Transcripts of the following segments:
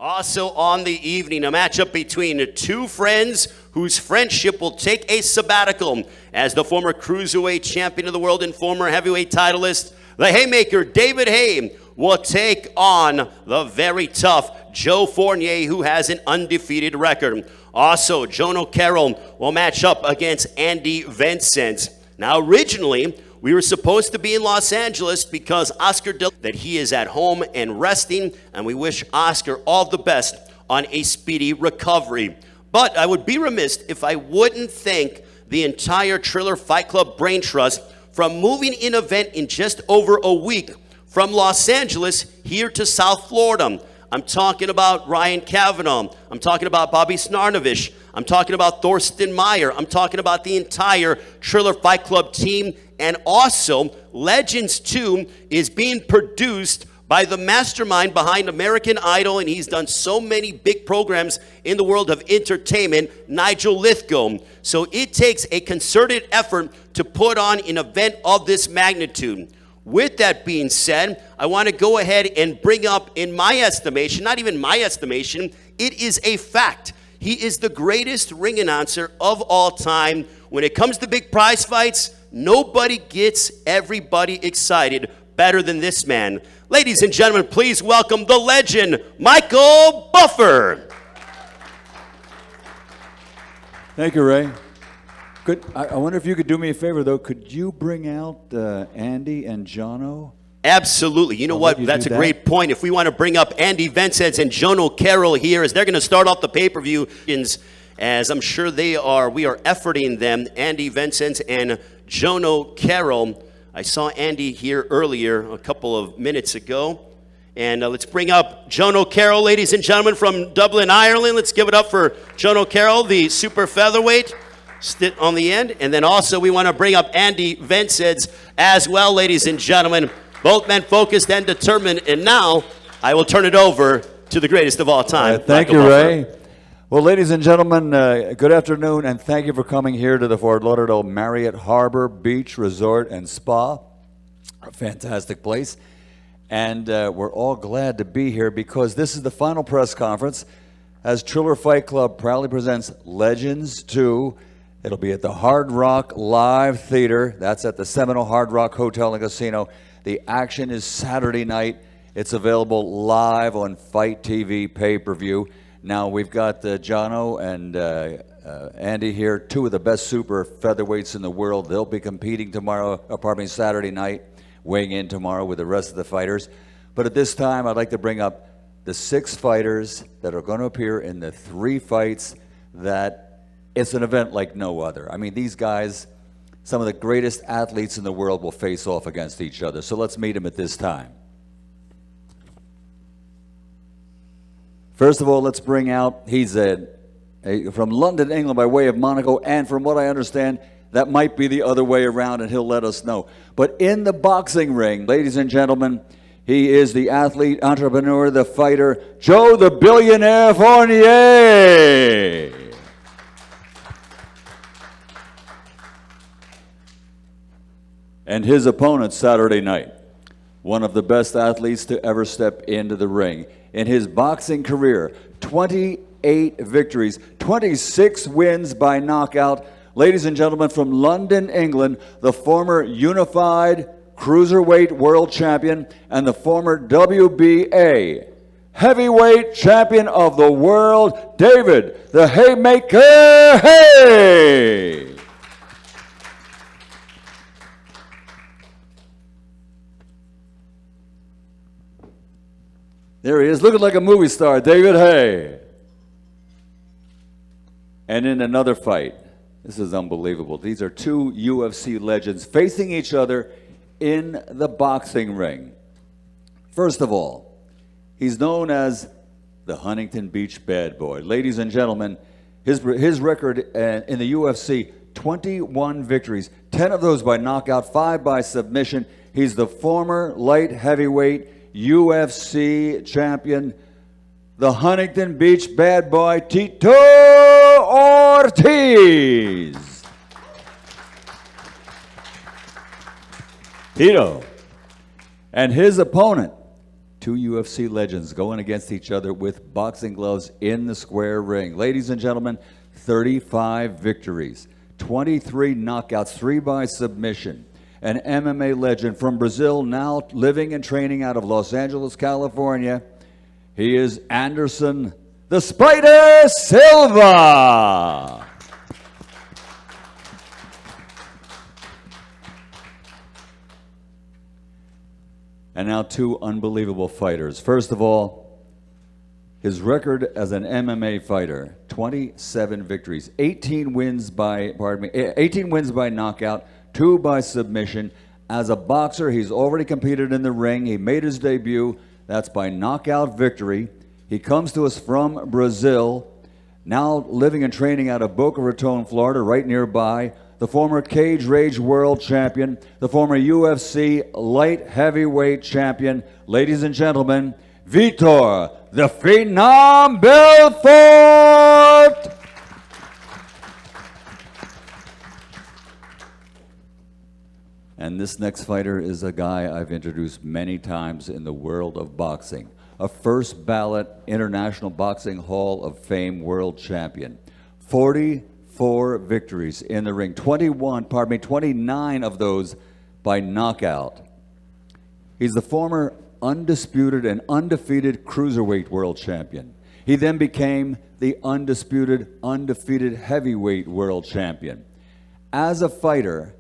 Also on the evening, a matchup between two friends whose friendship will take a sabbatical, as the former Cruiserweight champion of the world and former heavyweight titleist, the Haymaker David Haye, will take on the very tough Joe Fournier, who has an undefeated record. Also, Jono Carroll will match up against Andy Vincent. Now, originally, we were supposed to be in Los Angeles because Oscar that he is at home and resting, and we wish Oscar all the best on a speedy recovery. But I would be remiss if I wouldn't thank the entire Triller Fight Club Brain Trust from moving an event in just over a week from Los Angeles here to South Florida. I'm talking about Ryan Kavanaugh. I'm talking about Bobby Snarnovich. I'm talking about Thorsten Meyer. I'm talking about the entire Triller Fight Club team. And also, Legends 2 is being produced by the mastermind behind American Idol, and he's done so many big programs in the world of entertainment, Nigel Lithgow. So it takes a concerted effort to put on an event of this magnitude. With that being said, I want to go ahead and bring up, in my estimation, not even my estimation, it is a fact. He is the greatest ring announcer of all time. When it comes to big prize fights, nobody gets everybody excited better than this man. Ladies and gentlemen, please welcome the legend, Michael Buffer. Thank you, Ray. Good. I wonder if you could do me a favor, though. Could you bring out Andy and Jono? Absolutely. You know what? That's a great point. If we want to bring up Andy Vincent and Jono Carroll here, as they're going to start off the pay-per-view, as I'm sure they are, we are efforting them, Andy Vincent and Jono Carroll. I saw Andy here earlier, a couple of minutes ago. And let's bring up Jono Carroll, ladies and gentlemen, from Dublin, Ireland. Let's give it up for Jono Carroll, the super featherweight. Sit on the end. And then also we want to bring up Andy Vincent as well, ladies and gentlemen. Both men focused and determined. And now I will turn it over to the greatest of all time. Thank you, Ray. Well, ladies and gentlemen, good afternoon, and thank you for coming here to the Fort Lauderdale Marriott Harbor Beach Resort and Spa. A fantastic place. And we're all glad to be here because this is the final press conference as Triller Fight Club proudly presents Legends 2. It'll be at the Hard Rock Live Theater. That's at the Seminole Hard Rock Hotel and Casino. The action is Saturday night. It's available live on Fight TV pay-per-view. Now, we've got Jono and Andy here, two of the best super featherweights in the world. They'll be competing Saturday night, weighing in tomorrow with the rest of the fighters. But at this time, I'd like to bring up the 6 fighters that are going to appear in the 3 fights that it's an event like no other. I mean, these guys, some of the greatest athletes in the world will face off against each other. So let's meet them at this time. First of all, let's bring out, he's from London, England, by way of Monaco, and from what I understand, that might be the other way around, and he'll let us know. But in the boxing ring, ladies and gentlemen, he is the athlete, entrepreneur, the fighter, Joe the Billionaire Fournier. And his opponent Saturday night, one of the best athletes to ever step into the ring. In his boxing career, 28 victories, 26 wins by knockout. Ladies and gentlemen, from London, England, the former unified Cruiserweight world champion and the former WBA heavyweight champion of the world, David the Haymaker Haye. There he is, looking like a movie star, David Haye. And in another fight, this is unbelievable. These are 2 UFC legends facing each other in the boxing ring. First of all, he's known as the Huntington Beach Bad Boy. Ladies and gentlemen, his record in the UFC, 21 victories, 10 of those by knockout, 5 by submission. He's the former light heavyweight UFC champion, the Huntington Beach Bad Boy, Tito Ortiz. Tito. And his opponent, two UFC legends going against each other with boxing gloves in the square ring. Ladies and gentlemen, 35 victories, 23 knockouts, 3 by submission. An MMA legend from Brazil, now living and training out of Los Angeles, California. He is Anderson the Spider Silva. And now 2 unbelievable fighters. First of all, his record as an MMA fighter, 27 victories, 18 wins by knockout, 2 by submission. As a boxer, he's already competed in the ring. He made his debut. That's by knockout victory. He comes to us from Brazil, now living and training out of Boca Raton, Florida, right nearby. The former Cage Rage World Champion, the former UFC Light Heavyweight Champion. Ladies and gentlemen, Vitor the PHENOM Belfort! And this next fighter is a guy I've introduced many times in the world of boxing. A first ballot International Boxing Hall of Fame world champion. 44 victories in the ring, 29 of those by knockout. He's the former undisputed and undefeated Cruiserweight world champion. He then became the undisputed, undefeated heavyweight world champion. As a fighter,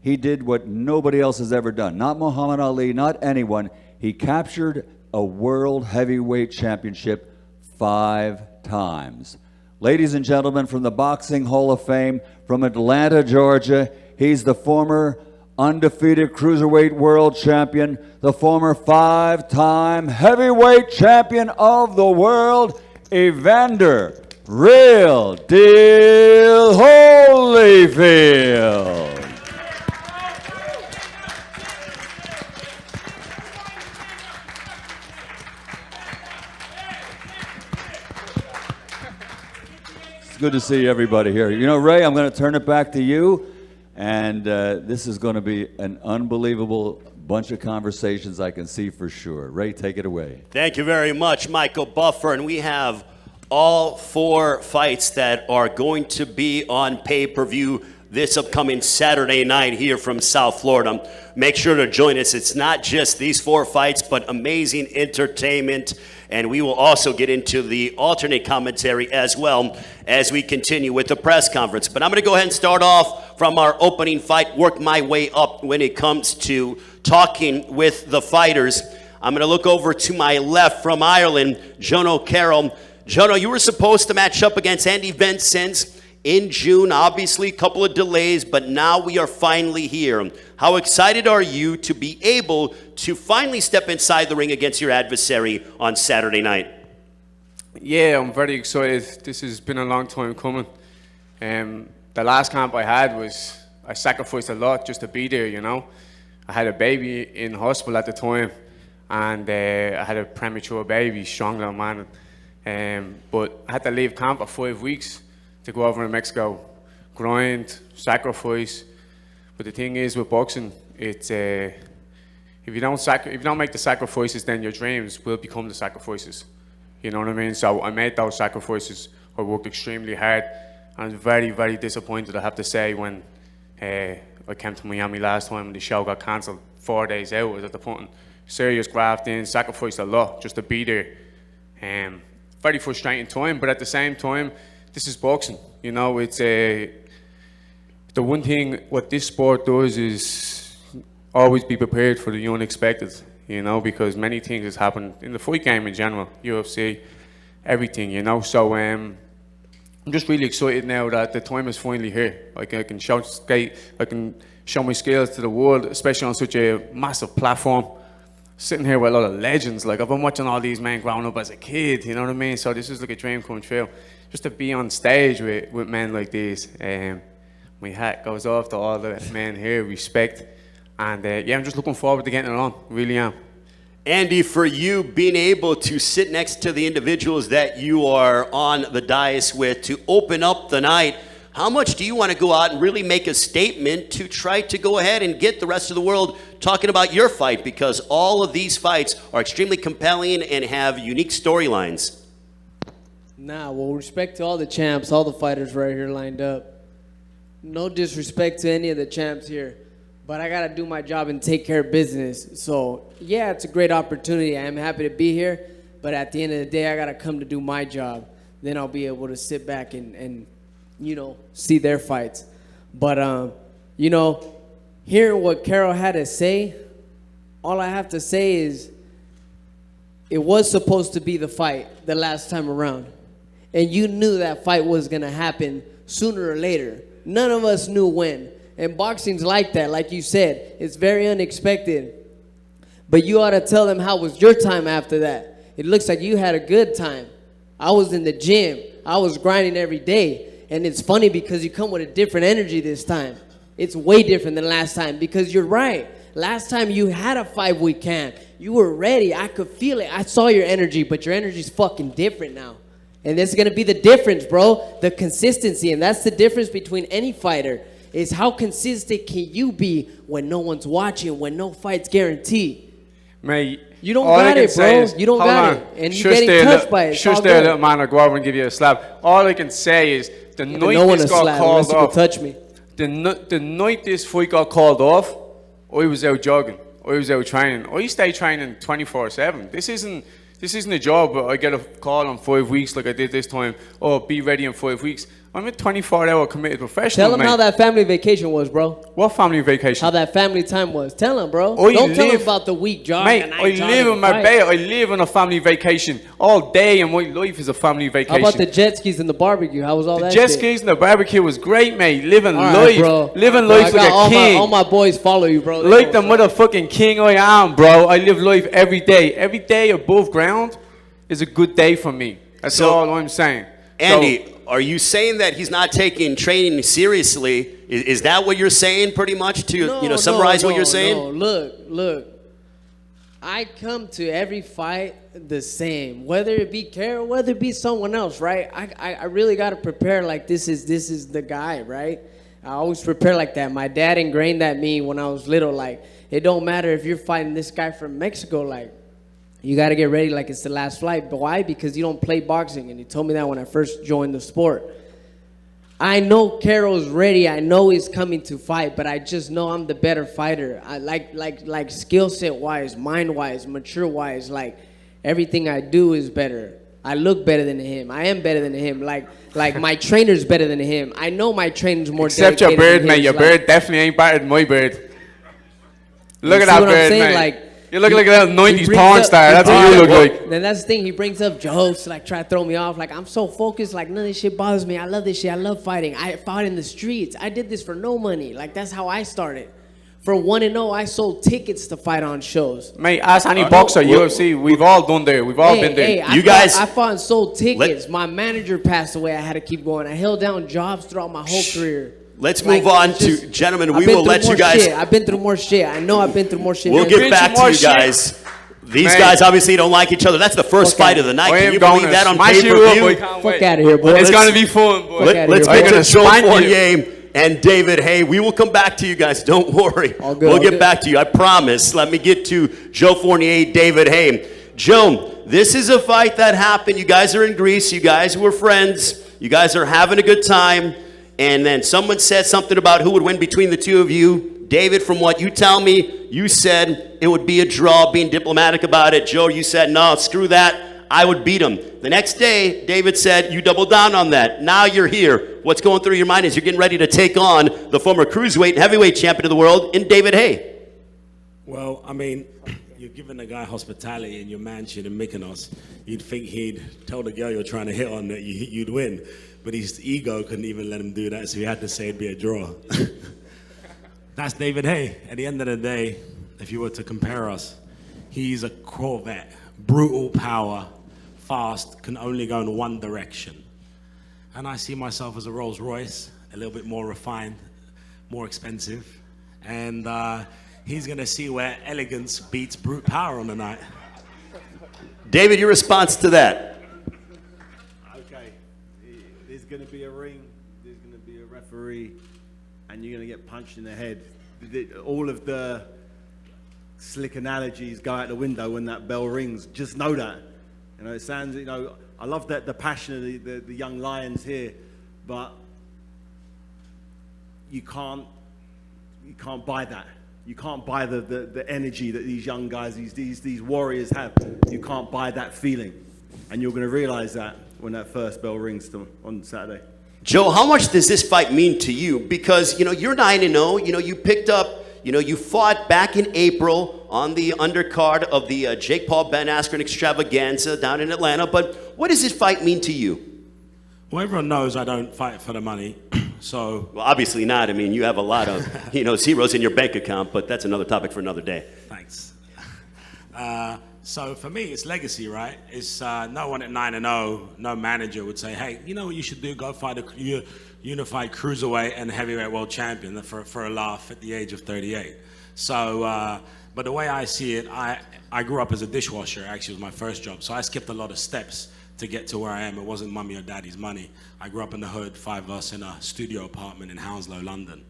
he did what nobody else has ever done. Not Muhammad Ali, not anyone. He captured a world heavyweight championship 5 times. Ladies and gentlemen, from the Boxing Hall of Fame, from Atlanta, Georgia, he's the former undefeated Cruiserweight world champion, the former 5-time heavyweight champion of the world, Evander Real Deal Holyfield. It's good to see everybody here. You know, Ray, I'm going to turn it back to you, and this is going to be an unbelievable bunch of conversations, I can see for sure. Ray, take it away. Thank you very much, Michael Buffer. And we have all 4 fights that are going to be on pay-per-view this upcoming Saturday night here from South Florida. Make sure to join us. It's not just these 4 fights, but amazing entertainment. And we will also get into the alternate commentary as well as we continue with the press conference. But I'm going to go ahead and start off from our opening fight, work my way up when it comes to talking with the fighters. I'm going to look over to my left from Ireland, Jono Carroll. Jono, you were supposed to match up against Andy Vincent in June. Obviously, a couple of delays, but now we are finally here. How excited are you to be able to finally step inside the ring against your adversary on Saturday night? Yeah, I'm very excited. This has been a long time coming. The last camp I had was, I sacrificed a lot just to be there, you know. I had a baby in hospital at the time, and I had a premature baby, strong little man. But I had to leave camp for 5 weeks to go over to Mexico, grind, sacrifice. But the thing is with boxing, it's if you don't make the sacrifices, then your dreams will become the sacrifices. You know what I mean? So I made those sacrifices. I worked extremely hard. I was very, very disappointed, I have to say, when I came to Miami last time and the show got cancelled 4 days out. I was at the putting serious graft in, sacrificed a lot just to be there. Very frustrating time, but at the same time, this is boxing. You know, it's the one thing what this sport does is always be prepared for the unexpected, you know, because many things has happened in the fight game in general, UFC, everything, you know. So I'm just really excited now that the time is finally here. Like I can show my skills to the world, especially on such a massive platform. Sitting here with a lot of legends, like I've been watching all these men growing up as a kid, you know what I mean? So this is like a dream come true. Just to be on stage with men like these. My hat goes off to all the men here, respect. And yeah, I'm just looking forward to getting it on, really am. Andy, for you, being able to sit next to the individuals that you are on the dais with, to open up the night, How much do you want to go out and really make a statement to try to go ahead and get the rest of the world talking about your fight? Because all of these fights are extremely compelling and have unique storylines. Nah, well, respect to all the champs, all the fighters right here lined up. No disrespect to any of the champs here, but I got to do my job and take care of business. So, yeah, it's a great opportunity. I am happy to be here, but at the end of the day, I got to come to do my job. Then I'll be able to sit back and you know, see their fights. But, you know, hearing what Carroll had to say, all I have to say is it was supposed to be the fight the last time around. And you knew that fight was going to happen sooner or later. None of us knew when. And boxing's like that, like you said. It's very unexpected. But you ought to tell them how was your time after that. It looks like you had a good time. I was in the gym. I was grinding every day. And it's funny because you come with a different energy this time. It's way different than last time because you're right. Last time you had a 5-week camp. You were ready. I could feel it. I saw your energy, but your energy's fucking different now. And this is going to be the difference, bro. The consistency. And that's the difference between any fighter is how consistent can you be when no one's watching, when no fight's guaranteed. Mate, you don't got it, bro. You don't got it. And you're getting touched by it. Shush there, little man. I'll go over and give you a slap. All I can say is the night this got called off. Touch me. The night this fight got called off, I was out jogging. I was out training. I stay training 24/7. This isn't a job where I get a call in 5 weeks like I did this time. Oh, be ready in 5 weeks. I'm a 24-hour committed professional. Tell them how that family vacation was, bro. What family vacation? How that family time was. Tell them, bro. Don't tell them about the week job. Mate, I live in Marbella. I live on a family vacation. All day in my life is a family vacation. How about the jet skis and the barbecue? How was all that shit? The jet skis and the barbecue was great, mate. Living life. Bro. Living life like a king. All my boys follow you, bro. Like the motherfucking king I am, bro. I live life every day. Every day above ground is a good day for me. That's all I'm saying. Andy, are you saying that he's not taking training seriously? Is that what you're saying pretty much to summarize what you're saying? No, look. I come to every fight the same. Whether it be Carroll, whether it be someone else, right? I really got to prepare like this is the guy, right? I always prepare like that. My dad ingrained that in me when I was little. Like, it don't matter if you're fighting this guy from Mexico, like, you got to get ready like it's the last fight. But why? Because you don't play boxing. And he told me that when I first joined the sport. I know Carroll's ready. I know he's coming to fight. But I just know I'm the better fighter. I like skill set wise, mind wise, mature wise. Like everything I do is better. I look better than him. I am better than him. Like my trainer's better than him. I know my trainer's more except your beard, man. Your beard definitely ain't better than my beard. Look at that beard, man. Like, you look like a 90s porn star. That's what you look like. Then that's the thing. He brings up jokes, like try to throw me off. Like I'm so focused. Like none of this shit bothers me. I love this shit. I love fighting. I fought in the streets. I did this for no money. Like that's how I started. For 1-0, I sold tickets to fight on shows. Mate, ask any boxer, UFC. We've all done there. We've all been there. I fought and sold tickets. My manager passed away. I had to keep going. I held down jobs throughout my whole career. Let's move on to, gentlemen, we will let you guys. I've been through more shit. I know I've been through more shit. We'll get back to you guys. These guys obviously don't like each other. That's the first fight of the night. Can you believe that on pay-per-view? Fuck out of here, boy. It's going to be fun, boy. Let's get to Joe Fournier and David Haye. We will come back to you guys. Don't worry. We'll get back to you. I promise. Let me get to Joe Fournier, David Haye. Joe, this is a fight that happened. You guys are in Greece. You guys were friends. You guys are having a good time. And then someone said something about who would win between the two of you. David, from what you tell me, you said it would be a draw, being diplomatic about it. Joe, you said, no, screw that. I would beat him. The next day, David said you doubled down on that. Now you're here. What's going through your mind is you're getting ready to take on the former Cruiserweight and Heavyweight Champion of the world in David Haye. Well, I mean, you're giving the guy hospitality in your mansion in Mykonos. You'd think he'd tell the girl you're trying to hit on that you'd win. But his ego couldn't even let him do that, so he had to say it'd be a draw. That's David Haye. At the end of the day, if you were to compare us, he's a Corvette. Brutal power, fast, can only go in one direction. And I see myself as a Rolls Royce, a little bit more refined, more expensive. And he's going to see where elegance beats brute power on the night. David, your response to that? Okay, there's going to be a ring. There's going to be a referee, and you're going to get punched in the head. All of the slick analogies go out the window when that bell rings. Just know that. You know, it sounds, you know, I love that the passion of the young lions here, but you can't buy that. You can't buy the energy that these young guys, these warriors have. You can't buy that feeling. And you're going to realize that when that first bell rings on Saturday. Joe, how much does this fight mean to you? Because, you know, you're 9-0. You know, you picked up, you know, you fought back in April on the undercard of the Jake Paul Ben Askren extravaganza down in Atlanta. But what does this fight mean to you? Well, everyone knows I don't fight for the money, so... Well, obviously not. I mean, you have a lot of, you know, zeros in your bank account, but that's another topic for another day. Thanks. So for me, it's legacy, right? It's no one at 9-0, no manager would say, hey, you know what you should do? Go fight a unified cruiserweight and heavyweight world champion for a laugh at the age of 38. So, but the way I see it, I grew up as a dishwasher. Actually, it was my first job. So I skipped a lot of steps to get to where I am. It wasn't mummy or daddy's money. I grew up in the hood, 5 of us in a studio apartment in Hounslow, London.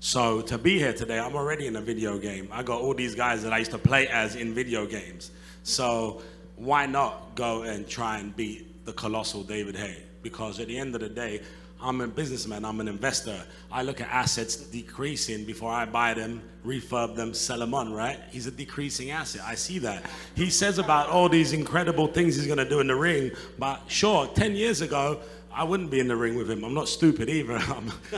So to be here today, I'm already in a video game. I got all these guys that I used to play as in video games. So why not go and try and beat the colossal David Haye? Because at the end of the day, I'm a businessman, I'm an investor. I look at assets decreasing before I buy them, refurb them, sell them on, right? He's a decreasing asset, I see that. He says about all these incredible things he's gonna do in the ring, but sure, 10 years ago, I wouldn't be in the ring with him. I'm not stupid either.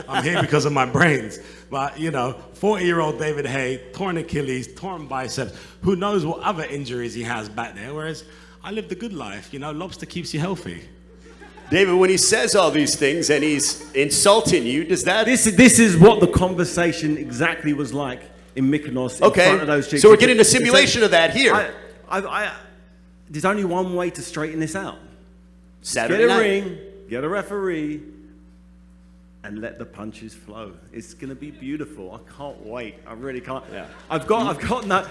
I'm here because of my brains. But, you know, 40-year-old David Haye, torn Achilles, torn biceps, who knows what other injuries he has back there, whereas I live the good life, you know, lobster keeps you healthy. David, when he says all these things and he's insulting you, does that... This is what the conversation exactly was like in Mykonos in front of those chicks. So we're getting a simulation of that here. There's only one way to straighten this out. Saturday get a night. ring, get a referee, and let the punches flow. It's going to be beautiful. I can't wait. I really can't. Yeah. I've got no...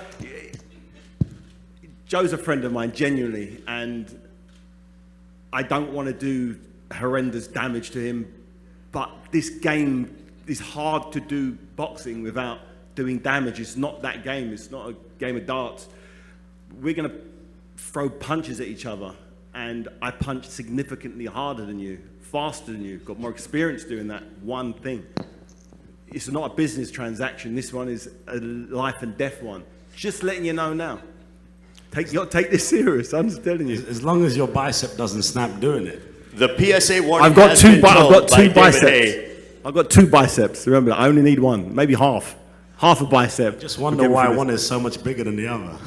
Joe's a friend of mine, genuinely, and I don't want to do horrendous damage to him, but this game is hard to do boxing without doing damage. It's not that game. It's not a game of darts. We're going to throw punches at each other, and I punch significantly harder than you, faster than you, got more experience doing that one thing. It's not a business transaction. This one is a life and death one. Just letting you know now. Take this serious, I'm just telling you. As long as your bicep doesn't snap doing it. The PSA warning I've got has two been told by David biceps. Haye. I've got 2 biceps. Remember, I only need one, maybe half. Half a bicep. Just wonder why one is so much bigger than the other.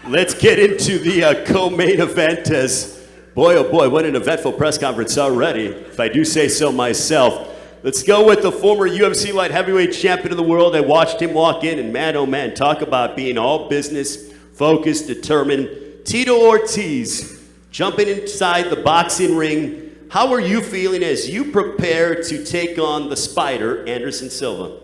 Let's get into the co-main event as, boy, oh boy, what an eventful press conference already, if I do say so myself. Let's go with the former UFC light heavyweight champion of the world. I watched him walk in, and man, oh man, talk about being all business, focused, determined. Tito Ortiz jumping inside the boxing ring. How are you feeling as you prepare to take on the Spider, Anderson Silva?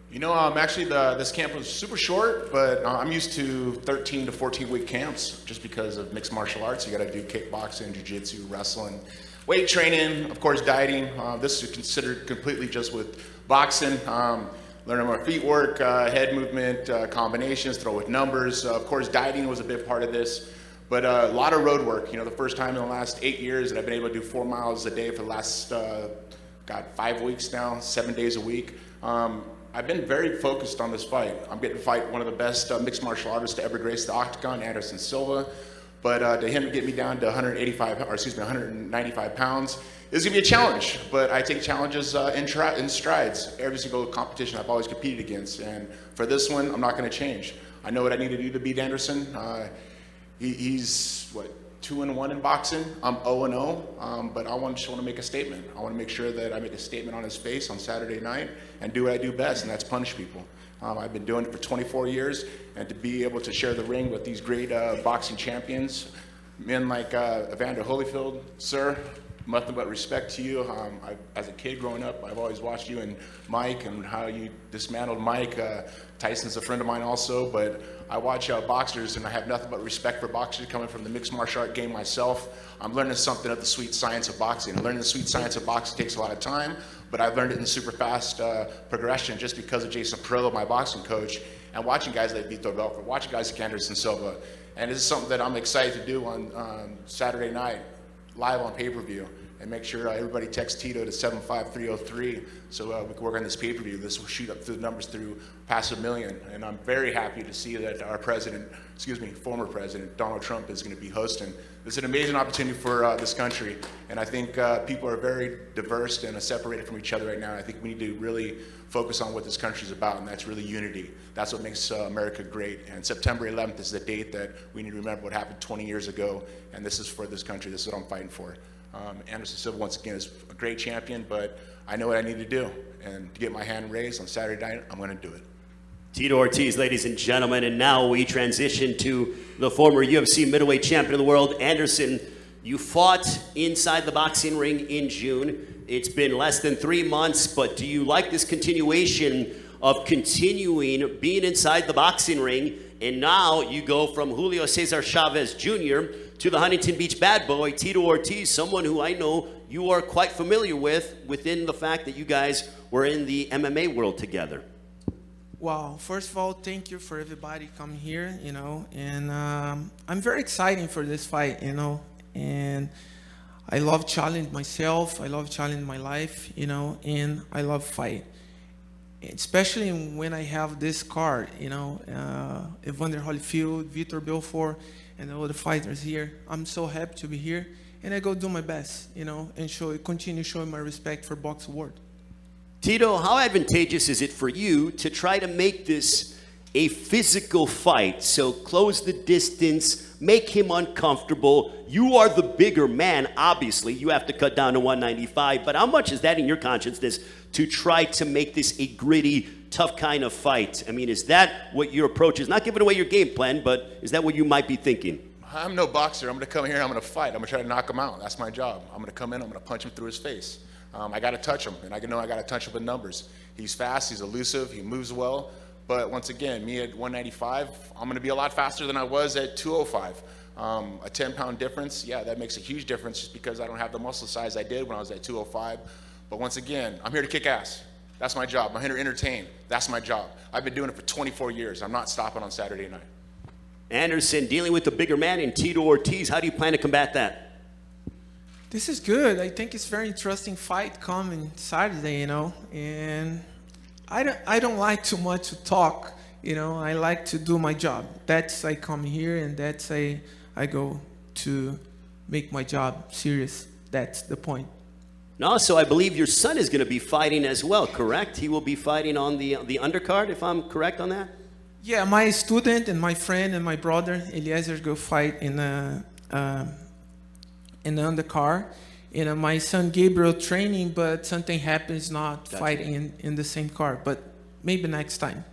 You know, actually, this camp was super short, but I'm used to 13 to 14-week camps just because of mixed martial arts. You got to do kickboxing, jiu-jitsu, wrestling, weight training, of course, dieting. This is considered completely just with boxing. Learning more feet work, head movement, combinations, throw with numbers. Of course, dieting was a big part of this, but a lot of road work. You know, the first time in the last 8 years that I've been able to do 4 miles a day for the last, 5 weeks now, 7 days a week. I've been very focused on this fight. I'm getting to fight one of the best mixed martial artists to ever grace the octagon, Anderson Silva. But to him to get me down to 195 pounds is gonna be a challenge. But I take challenges in strides. Every single competition I've always competed against, and for this one, I'm not gonna change. I know what I need to do to beat Anderson. He's what, 2-1 in boxing. I'm 0-0, but I just want to make a statement. I want to make sure that I make a statement on his face on Saturday night and do what I do best, and that's punish people. I've been doing it for 24 years, and to be able to share the ring with these great boxing champions, men like Evander Holyfield, sir, nothing but respect to you. As a kid growing up, I've always watched you and Mike and how you dismantled Mike. Tyson's a friend of mine also, but I watch boxers and I have nothing but respect for boxers coming from the mixed martial art game myself. I'm learning something of the sweet science of boxing. And learning the sweet science of boxing takes a lot of time, but I've learned it in super fast progression just because of Jason Perillo, my boxing coach, and watching guys like Vitor Belfort, watching guys like Anderson Silva. And this is something that I'm excited to do on Saturday night, live on pay-per-view, and make sure everybody texts Tito to 75303 so we can work on this pay-per-view. This will shoot up the numbers through past 1 million. And I'm very happy to see that our former president, Donald Trump, is going to be hosting. This is an amazing opportunity for this country. And I think people are very diverse and separated from each other right now. I think we need to really focus on what this country is about, and that's really unity. That's what makes America great. And September 11th is the date that we need to remember what happened 20 years ago, and this is for this country. This is what I'm fighting for. Anderson Silva, once again, is a great champion, but I know what I need to do. And to get my hand raised on Saturday night, I'm going to do it. Tito Ortiz, ladies and gentlemen, and now we transition to the former UFC middleweight champion of the world, Anderson. You fought inside the boxing ring in June. It's been less than 3 months, but do you like this continuation of continuing being inside the boxing ring? And now you go from Julio Cesar Chavez Jr. to the Huntington Beach bad boy, Tito Ortiz, someone who I know you are quite familiar with within the fact that you guys were in the MMA world together. Well, first of all, thank you for everybody coming here, and I'm very excited for this fight, and I love challenging myself, I love challenging my life, and I love fight. Especially when I have this card, Evander Holyfield, Vitor Belfort, and all the fighters here. I'm so happy to be here, and I go do my best, and continue showing my respect for boxing world. Tito, how advantageous is it for you to try to make this a physical fight? So close the distance, make him uncomfortable. You are the bigger man, obviously. You have to cut down to 195. But how much is that in your consciousness to try to make this a gritty, tough kind of fight? I mean, is that what your approach is? Not giving away your game plan, but is that what you might be thinking? I'm no boxer. I'm going to come here and I'm going to fight. I'm going to try to knock him out. That's my job. I'm going to come in, I'm going to punch him through his face. I got to touch him, and I know I got to touch him with numbers. He's fast, he's elusive, he moves well. But once again, me at 195, I'm going to be a lot faster than I was at 205. A 10-pound difference, yeah, that makes a huge difference just because I don't have the muscle size I did when I was at 205. But once again, I'm here to kick ass. That's my job. I'm here to entertain. That's my job. I've been doing it for 24 years. I'm not stopping on Saturday night. Anderson, dealing with the bigger man in Tito Ortiz, how do you plan to combat that? This is good. I think it's a very interesting fight coming Saturday, and I don't like too much to talk, I like to do my job. That's I come here, and that's I go to make my job serious. That's the point. And also, I believe your son is going to be fighting as well, correct? He will be fighting on the undercard, if I'm correct on that? Yeah, my student and my friend and my brother, Eliezer, go fight in the undercard. My son Gabriel training, but something happens, not fighting in the same card, but maybe next time.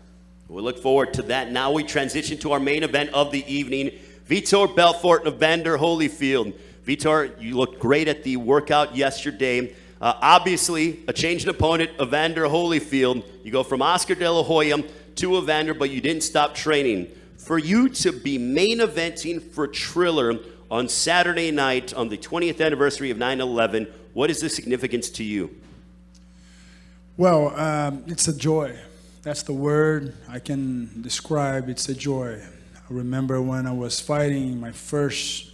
We'll look forward to that. Now we transition to our main event of the evening, Vitor Belfort and Evander Holyfield. Vitor, you looked great at the workout yesterday. Obviously, a changed opponent, Evander Holyfield. You go from Oscar De La Hoya to Evander, but you didn't stop training. For you to be main eventing for Triller on Saturday night on the 20th anniversary of 9/11, what is the significance to you? Well, it's a joy. That's the word I can describe. It's a joy. I remember when I was fighting my first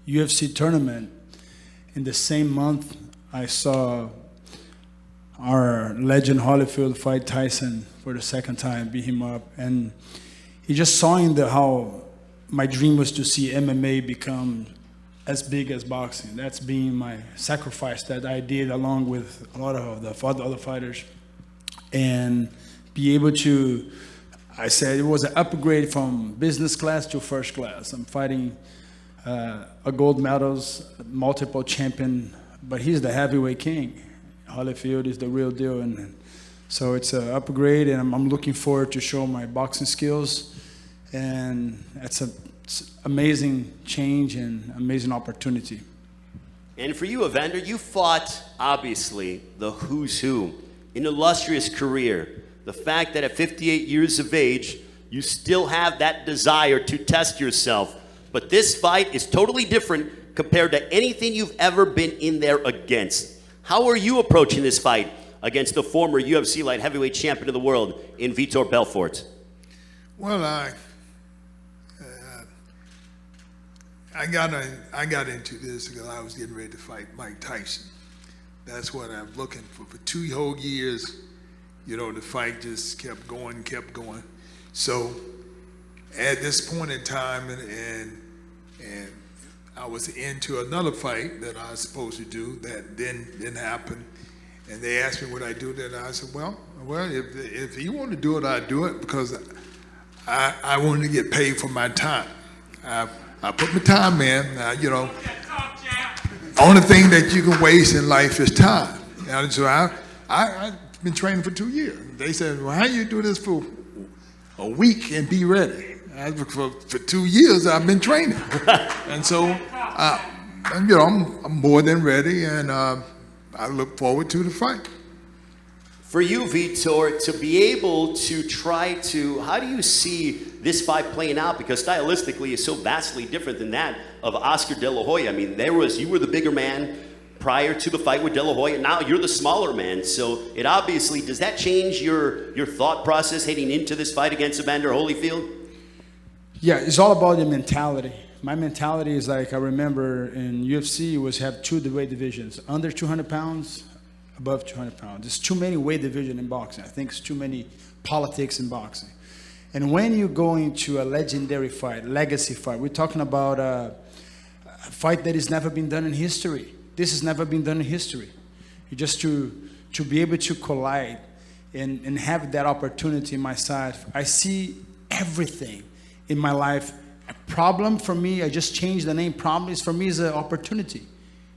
UFC tournament, in the same month I saw our legend Holyfield fight Tyson for the second time, beat him up, and he just saw in how my dream was to see MMA become as big as boxing. That's been my sacrifice that I did along with a lot of the other fighters. And be able to, I said it was an upgrade from business class to first class. I'm fighting a gold medals, multiple champion, but he's the heavyweight king. Holyfield is the real deal. And so it's an upgrade, and I'm looking forward to show my boxing skills. And it's an amazing change and amazing opportunity. And for you, Evander, you fought, obviously, the who's who. An illustrious career. The fact that at 58 years of age, you still have that desire to test yourself. But this fight is totally different compared to anything you've ever been in there against. How are you approaching this fight against the former UFC light heavyweight champion of the world in Vitor Belfort? Well, I got into this because I was getting ready to fight Mike Tyson. That's what I'm looking for. For 2 whole years, you know, the fight just kept going. So at this point in time, and I was into another fight that I was supposed to do that didn't happen. And they asked me would I do that. I said, well, if you want to do it, I'd do it because I wanted to get paid for my time. I put my time in. You know, only thing that you can waste in life is time. And so I've been training for 2 years. They said, well, how you do this for a week and be ready? For 2 years, I've been training. And so, you know, I'm more than ready, and I look forward to the fight. For you, Vitor, to be able to try to, how do you see this fight playing out? Because stylistically, it's so vastly different than that of Oscar De La Hoya. I mean, you were the bigger man prior to the fight with De La Hoya. Now you're the smaller man. So it obviously, does that change your thought process heading into this fight against Evander Holyfield? Yeah, it's all about the mentality. My mentality is like, I remember in UFC, have 2 weight divisions, under 200 pounds, above 200 pounds. There's too many weight divisions in boxing. I think it's too many politics in boxing. And when you go into a legendary fight, legacy fight, we're talking about a fight that has never been done in history. This has never been done in history. You just to be able to collide and have that opportunity in my side. I see everything in my life. A problem for me, I just changed the name problem, is for me is an opportunity.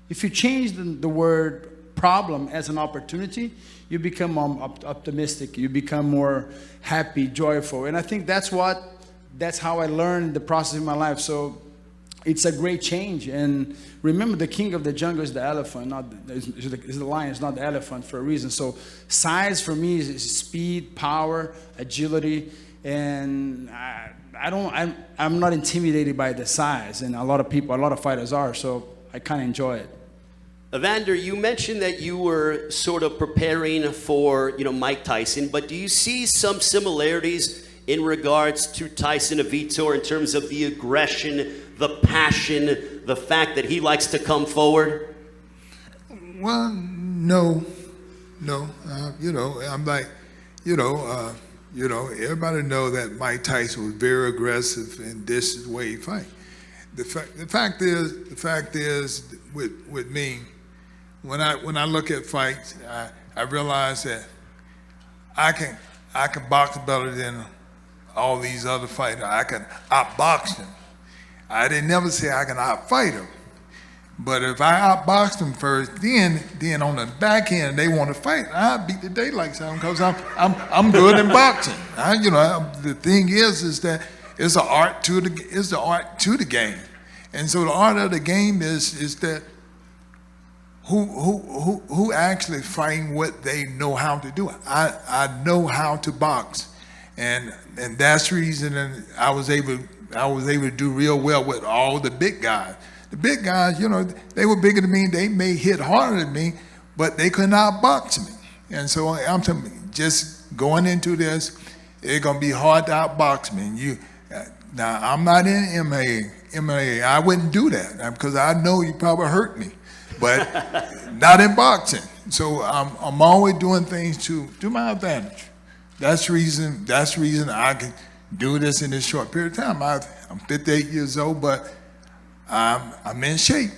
If you change the word problem as an opportunity, you become optimistic, you become more happy, joyful. And I think that's how I learned the process in my life. So it's a great change. And remember, the king of the jungle is the elephant, is the lion, it's not the elephant for a reason. So size for me is speed, power, agility, and I'm not intimidated by the size, and a lot of fighters are, so I kind of enjoy it. Evander, you mentioned that you were sort of preparing for, Mike Tyson, but do you see some similarities in regards to Tyson and Vitor in terms of the aggression, the passion, the fact that he likes to come forward? Well, no. I'm like, everybody know that Mike Tyson was very aggressive, and this is the way he fight. The fact is, with me, when I look at fights, I realize that I can box better than all these other fighters. I can outbox them. I didn't never say I can outfight them. But if I outbox them first, then on the back end they want to fight, I beat the daylights out of them because I'm good in boxing. The thing is that it's the art to the game, and so the art of the game is that who actually fighting what they know how to do. I know how to box, and that's the reason I was able to do real well with all the big guys. The big guys, they were bigger than me. They may hit harder than me, but they could not box me. And so I'm telling you, just going into this, it's gonna be hard to outbox me. Now I'm not in MMA. I wouldn't do that because I know you probably hurt me, but not in boxing. So I'm always doing things to my advantage. That's the reason I can do this in this short period of time. I'm 58 years old, but I'm in shape,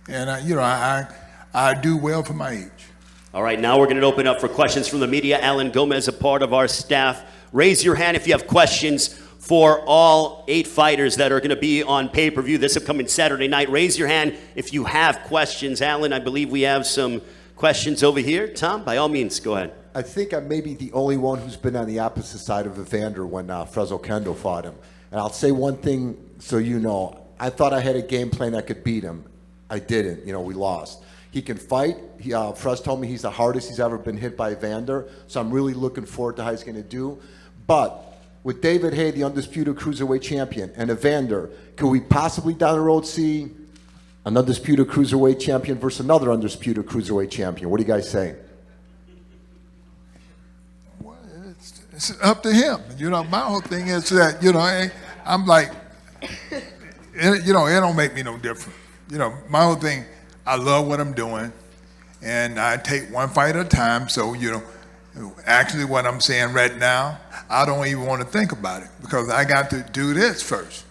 and I do well for my age. All right, now we're going to open up for questions from the media. Alan Gomez, a part of our staff. Raise your hand if you have questions for all 8 fighters that are going to be on pay-per-view this upcoming Saturday night. Raise your hand if you have questions. Alan, I believe we have some questions over here. Tom, by all means, go ahead. I think I may be the only one who's been on the opposite side of Evander when Fresno Kendo fought him. And I'll say one thing so you know. I thought I had a game plan I could beat him. I didn't. We lost. He can fight. Frust told me he's the hardest he's ever been hit by Evander, so I'm really looking forward to how he's going to do. But with David Haye, the undisputed cruiserweight champion, and Evander, could we possibly down the road see an undisputed cruiserweight champion versus another undisputed cruiserweight champion? What do you guys say? Well, it's up to him. My whole thing is that, I'm like, it don't make me no different. My whole thing, I love what I'm doing, and I take one fight at a time. So, actually what I'm saying right now, I don't even want to think about it because I got to do this first.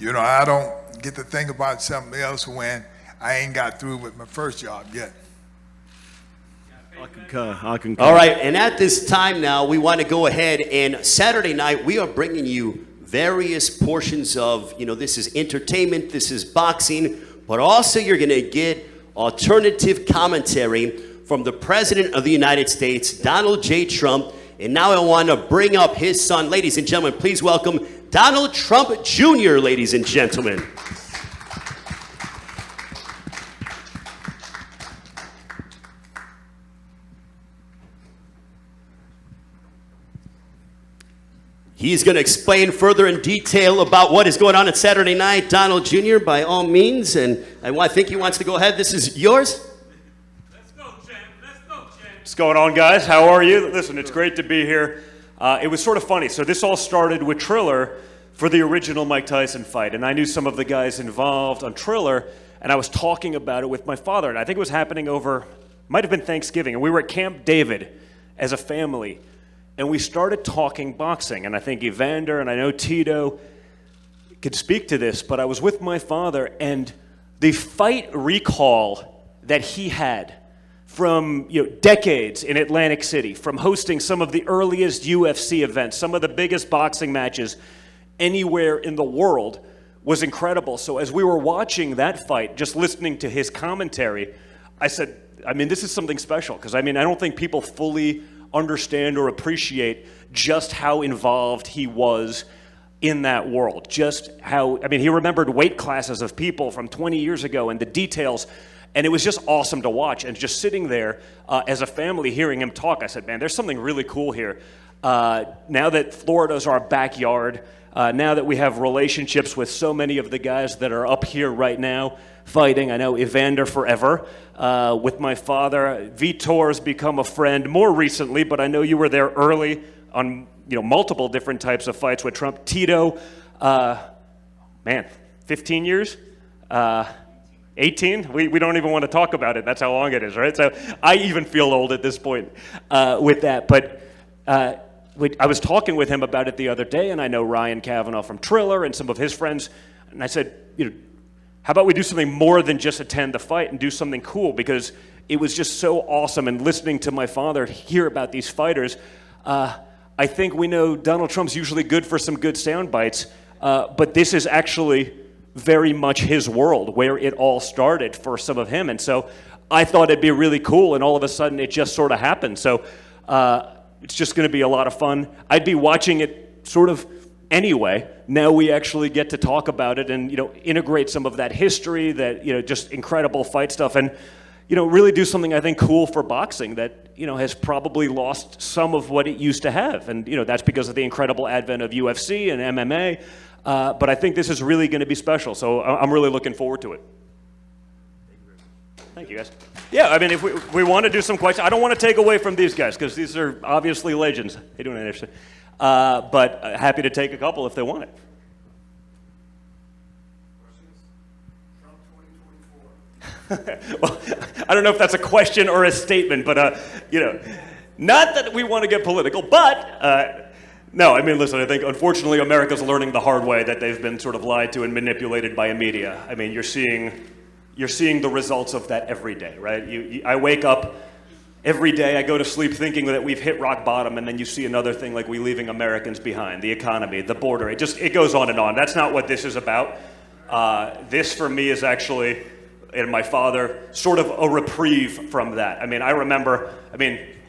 I don't get to think about something else when I ain't got through with my first job yet. I concur. All right, and at this time now, we want to go ahead and Saturday night, we are bringing you various portions of, this is entertainment, this is boxing, but also you're going to get alternative commentary from the President of the United States, Donald J. Trump. And now I want to bring up his son. Ladies and gentlemen, please welcome Donald Trump Jr., ladies and gentlemen. He's going to explain further in detail about what is going on Saturday night. Donald Jr., by all means, and I think he wants to go ahead. This is yours. Let's go, champ. Let's go, champ. What's going on, guys? How are you? Listen, it's great to be here. It was sort of funny. So this all started with Triller for the original Mike Tyson fight, and I knew some of the guys involved on Triller, and I was talking about it with my father, and I think it was happening over, might have been Thanksgiving, and we were at Camp David as a family. And we started talking boxing, and I think Evander and I know Tito could speak to this, but I was with my father, and the fight recall that he had from decades in Atlantic City, from hosting some of the earliest UFC events, some of the biggest boxing matches anywhere in the world, was incredible. So as we were watching that fight, just listening to his commentary, I said, this is something special, because I don't think people fully understand or appreciate just how involved he was in that world. Just how, he remembered weight classes of people from 20 years ago and the details, and it was just awesome to watch. And just sitting there as a family hearing him talk, I said, man, there's something really cool here. Now that Florida's our backyard, now that we have relationships with so many of the guys that are up here right now fighting, I know Evander forever, with my father. Vitor's become a friend more recently, but I know you were there early on multiple different types of fights with Trump. Tito, 15 years? 18? We don't even want to talk about it. That's how long it is, right? So I even feel old at this point with that. But I was talking with him about it the other day, and I know Ryan Kavanaugh from Triller and some of his friends, and I said, how about we do something more than just attend the fight and do something cool? Because it was just so awesome. And listening to my father hear about these fighters, I think we know Donald Trump's usually good for some good sound bites, but this is actually very much his world, where it all started for some of him. And so I thought it'd be really cool, and all of a sudden it just sort of happened. So it's just going to be a lot of fun. I'd be watching it sort of anyway. Now we actually get to talk about it and integrate some of that history, that just incredible fight stuff, and really do something I think cool for boxing that has probably lost some of what it used to have, and that's because of the incredible advent of UFC and MMA. But I think this is really going to be special, so I'm really looking forward to it. Thank you, guys. Yeah, if we want to do some questions, I don't want to take away from these guys because these are obviously legends. How you doing, Anderson? But happy to take a couple if they want it. Well, I don't know if that's a question or a statement, but not that we want to get political, but no, listen, I think unfortunately America's learning the hard way that they've been sort of lied to and manipulated by a media. You're seeing the results of that every day, right? I wake up every day, I go to sleep thinking that we've hit rock bottom, and then you see another thing like we leaving Americans behind, the economy, the border. It goes on and on. That's not what this is about. This for me is actually, and my father, sort of a reprieve from that. I remember,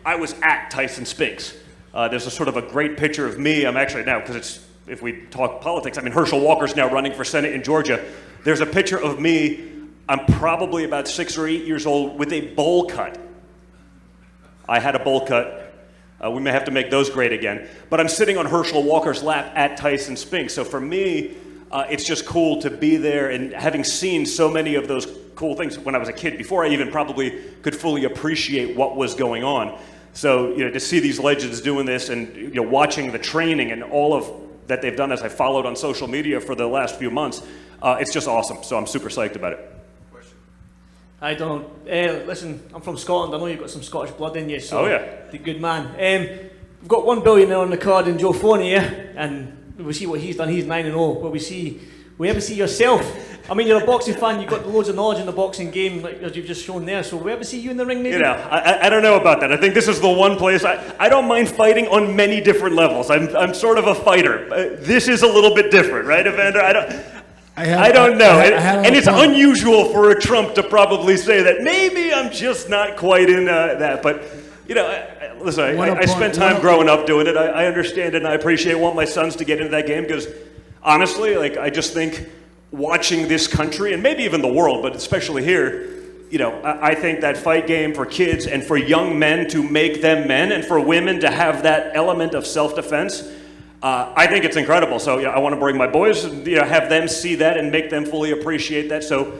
I was at Tyson Spinks. There's a sort of a great picture of me. I'm actually now, because if we talk politics, Herschel Walker's now running for Senate in Georgia. There's a picture of me I'm probably about 6 or 8 years old with a bowl cut. I had a bowl cut. We may have to make those great again. But I'm sitting on Herschel Walker's lap at Tyson Spinks. So for me, it's just cool to be there, and having seen so many of those cool things when I was a kid, before I even probably could fully appreciate what was going on. So, to see these legends doing this, and watching the training and all of that they've done, as I followed on social media for the last few months, it's just awesome. So I'm super psyched about it. I don't know. Listen, I'm from Scotland. I know you've got some Scottish blood in you. So Oh, yeah. The good man. We've got one billionaire on the card in Joe Fournier, and we see what he's done. He's 9-0. But we ever see yourself? I mean, you're a boxing fan. You've got loads of knowledge in the boxing game, like as you've just shown there. So we ever see you in the ring, maybe? I don't know about that. I think this is the one place I don't mind fighting on many different levels. I'm sort of a fighter. This is a little bit different, right, Evander? I don't know. And it's unusual for a Trump to probably say that. Maybe I'm just not quite in that. But, listen, I spent time growing up doing it. I understand it, and I appreciate it. I want my sons to get into that game because, honestly, I just think watching this country, and maybe even the world, but especially here, I think that fight game for kids and for young men to make them men, and for women to have that element of self-defense, I think it's incredible. So I want to bring my boys, and have them see that and make them fully appreciate that, so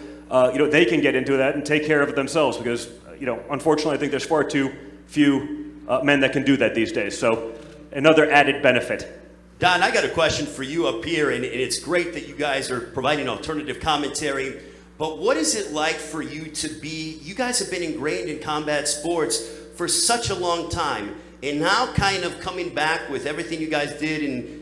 they can get into that and take care of it themselves. Because unfortunately, I think there's far too few men that can do that these days. So another added benefit. Don, I got a question for you up here, and it's great that you guys are providing alternative commentary. But what is it like for you to be? You guys have been ingrained in combat sports for such a long time. And now kind of coming back with everything you guys did in,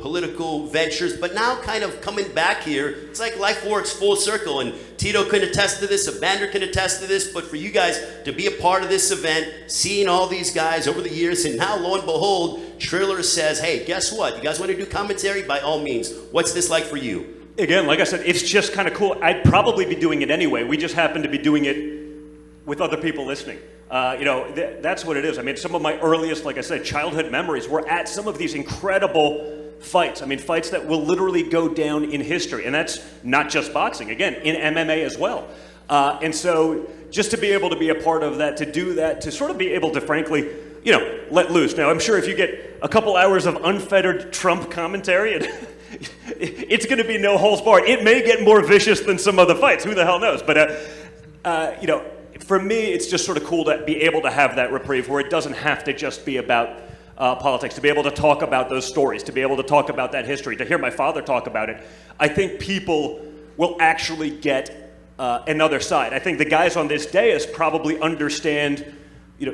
political ventures, but now kind of coming back here, it's like life works full circle. And Tito can attest to this, Evander can attest to this, but for you guys to be a part of this event, seeing all these guys over the years, and now lo and behold, Triller says, hey, guess what? You guys want to do commentary? By all means. What's this like for you? Again, like I said, it's just kind of cool. I'd probably be doing it anyway. We just happen to be doing it with other people listening. That's what it is. I mean, some of my earliest, like I said, childhood memories were at some of these incredible fights. I mean, fights that will literally go down in history. And that's not just boxing. Again, in MMA as well. And so just to be able to be a part of that, to do that, to sort of be able to, frankly, let loose. Now, I'm sure if you get a couple hours of unfettered Trump commentary, it's going to be no holds barred. It may get more vicious than some other fights. Who the hell knows? But, for me, it's just sort of cool to be able to have that reprieve where it doesn't have to just be about politics, to be able to talk about those stories, to be able to talk about that history, to hear my father talk about it. I think people will actually get another side. I think the guys on this dais probably understand,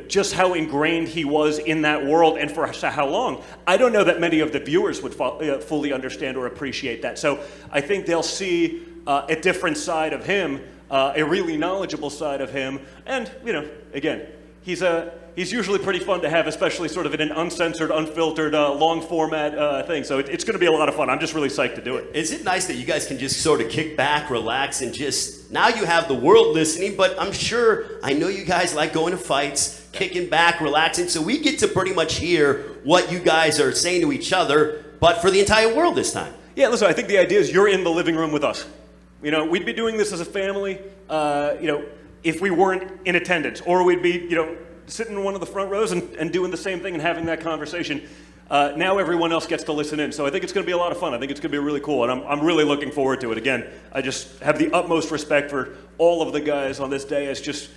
just how ingrained he was in that world and for how long. I don't know that many of the viewers would fully understand or appreciate that. So I think they'll see a different side of him, a really knowledgeable side of him. And, again, he's usually pretty fun to have, especially sort of in an uncensored, unfiltered, long format thing. So it's going to be a lot of fun. I'm just really psyched to do it. Is it nice that you guys can just sort of kick back, relax, and just, now you have the world listening, but I know you guys like going to fights, kicking back, relaxing, so we get to pretty much hear what you guys are saying to each other, but for the entire world this time. Yeah, listen, I think the idea is you're in the living room with us. We'd be doing this as a family, if we weren't in attendance, or we'd be, sitting in one of the front rows and doing the same thing and having that conversation. Now everyone else gets to listen in. So I think it's going to be a lot of fun. I think it's going to be really cool, and I'm really looking forward to it. Again, I just have the utmost respect for all of the guys on this day as just,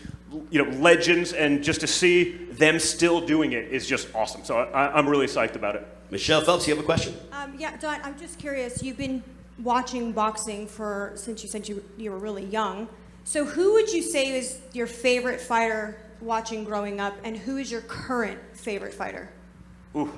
legends, and just to see them still doing it is just awesome. So I'm really psyched about it. Michelle Phelps, you have a question? Yeah, Don, I'm just curious. You've been watching boxing since you were really young. So who would you say is your favorite fighter watching growing up, and who is your current favorite fighter? Ooh.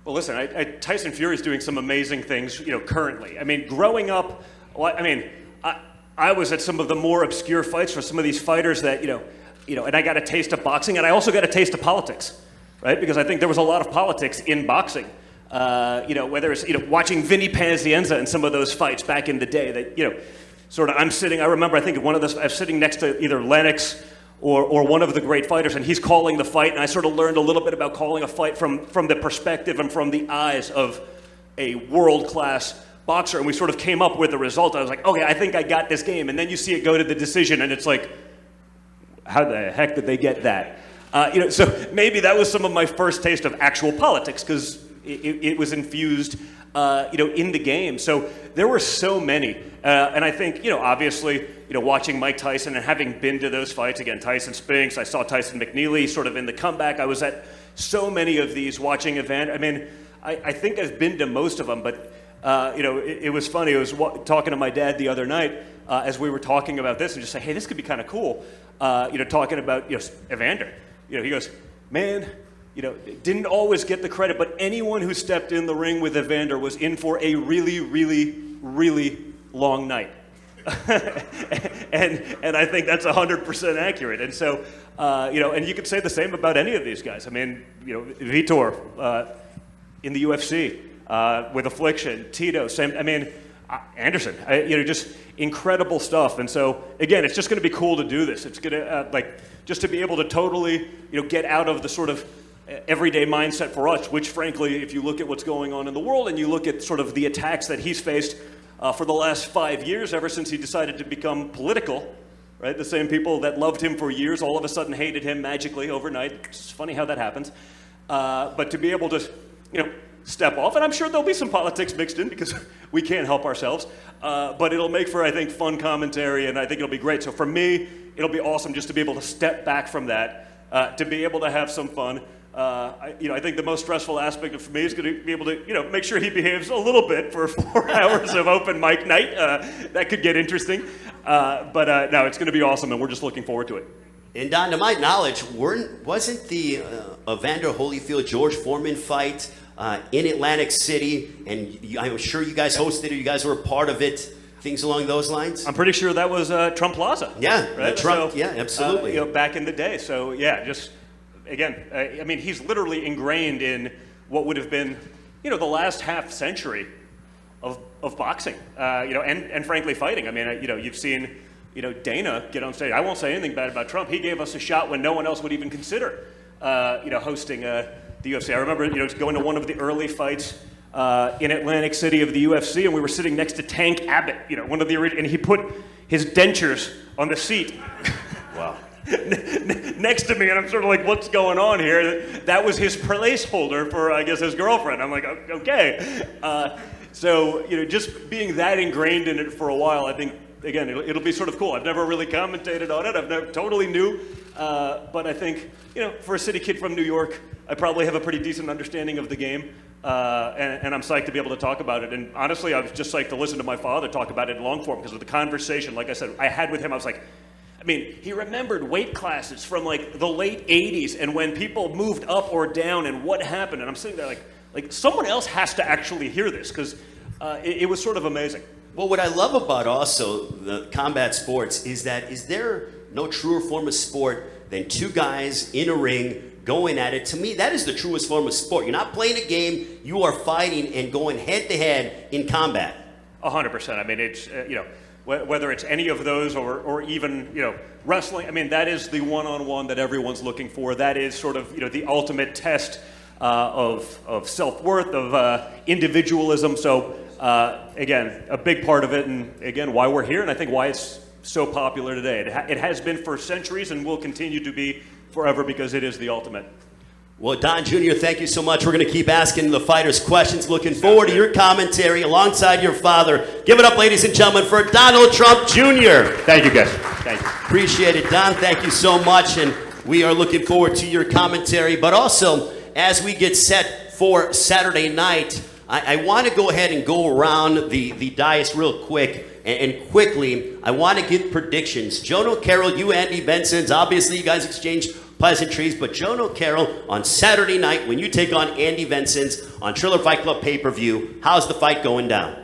Well, listen, Tyson Fury's doing some amazing things, currently. I mean, growing up, I was at some of the more obscure fights for some of these fighters that, and I got a taste of boxing, and I also got a taste of politics, right? Because I think there was a lot of politics in boxing. Whether it's, watching Vinny Pazienza in some of those fights back in the day that, I remember, I think one of those, I was sitting next to either Lennox or one of the great fighters, and he's calling the fight, and I sort of learned a little bit about calling a fight from the perspective and from the eyes of a world-class boxer, and we sort of came up with a result. I was like, okay, I think I got this game. And then you see it go to the decision, and it's like, how the heck did they get that? So maybe that was some of my first taste of actual politics, because it was infused, in the game. So there were so many, and I think, obviously, watching Mike Tyson and having been to those fights again, Tyson Spinks, I saw Tyson McNeely sort of in the comeback. I was at so many of these watching Evander. I mean, I think I've been to most of them, but it was funny. I was talking to my dad the other night as we were talking about this, and just say, hey, this could be kind of cool. Talking about Evander. He goes, man, didn't always get the credit, but anyone who stepped in the ring with Evander was in for a really, really, really long night. and I think that's 100% accurate. And so, and you could say the same about any of these guys. I mean, Vitor in the UFC with Affliction, Tito, same. I mean, Anderson, just incredible stuff. And so, again, it's just going to be cool to do this. It's going to, just to be able to totally, get out of the sort of everyday mindset for us, which, frankly, if you look at what's going on in the world and you look at sort of the attacks that he's faced for the last 5 years, ever since he decided to become political, right? The same people that loved him for years all of a sudden hated him magically overnight. It's funny how that happens. But to be able to, step off, and I'm sure there'll be some politics mixed in because we can't help ourselves, but it'll make for, I think, fun commentary, and I think it'll be great. So for me, it'll be awesome just to be able to step back from that, to be able to have some fun. I think the most stressful aspect for me is going to be able to, make sure he behaves a little bit for 4 hours of open mic night. That could get interesting, but no, it's going to be awesome, and we're just looking forward to it. And Don, to my knowledge, wasn't the Evander Holyfield George Foreman fight in Atlantic City, and I'm sure you guys hosted it, you guys were a part of it, things along those lines? I'm pretty sure that was Trump Plaza. Yeah, right? Trump, So, yeah, absolutely. Back in the day. So yeah, just, again, I mean, he's literally ingrained in what would have been, the last half century of boxing, and frankly fighting. I mean, you've seen, Dana get on stage. I won't say anything bad about Trump. He gave us a shot when no one else would even consider, hosting the UFC. I remember, going to one of the early fights in Atlantic City of the UFC, and we were sitting next to Tank Abbott, one of the original, and he put his dentures on the seat. Wow. Next to me, and I'm sort of like, what's going on here? That was his placeholder for, I guess, his girlfriend. I'm like, okay. So, just being that ingrained in it for a while, I think, again, it'll be sort of cool. I've never really commentated on it. I've never totally new. But I think, for a city kid from New York, I probably have a pretty decent understanding of the game. And I'm psyched to be able to talk about it. And honestly, I was just psyched to listen to my father talk about it in long form because of the conversation, like I said, I had with him. I was like, he remembered weight classes from like the late 80s and when people moved up or down and what happened. And I'm sitting there like someone else has to actually hear this because it was sort of amazing. Well, what I love about also the combat sports is there no truer form of sport than two guys in a ring going at it. To me, that is the truest form of sport. You're not playing a game, you are fighting and going head to head in combat. 100%. I mean, it's, whether it's any of those or even, wrestling, I mean, that is the one-on-one that everyone's looking for. That is sort of, the ultimate test of self-worth, of individualism. So, again, a big part of it, and again, why we're here, and I think why it's so popular today. It has been for centuries and will continue to be forever because it is the ultimate. Well, Don Jr., thank you so much. We're going to keep asking the fighters questions. Looking forward to your commentary alongside your father. Give it up, ladies and gentlemen, for Donald Trump Jr. Thank you, guys. Thank you. Appreciate it, Don. Thank you so much, and we are looking forward to your commentary. But also, as we get set for Saturday night, I want to go ahead and go around the dais real quick. And quickly, I want to get predictions. Jono Carroll, you, Andy Vincent, obviously you guys exchanged pleasantries, but Jono Carroll on Saturday night, when you take on Andy Vincent on Triller Fight Club pay-per-view, how's the fight going down?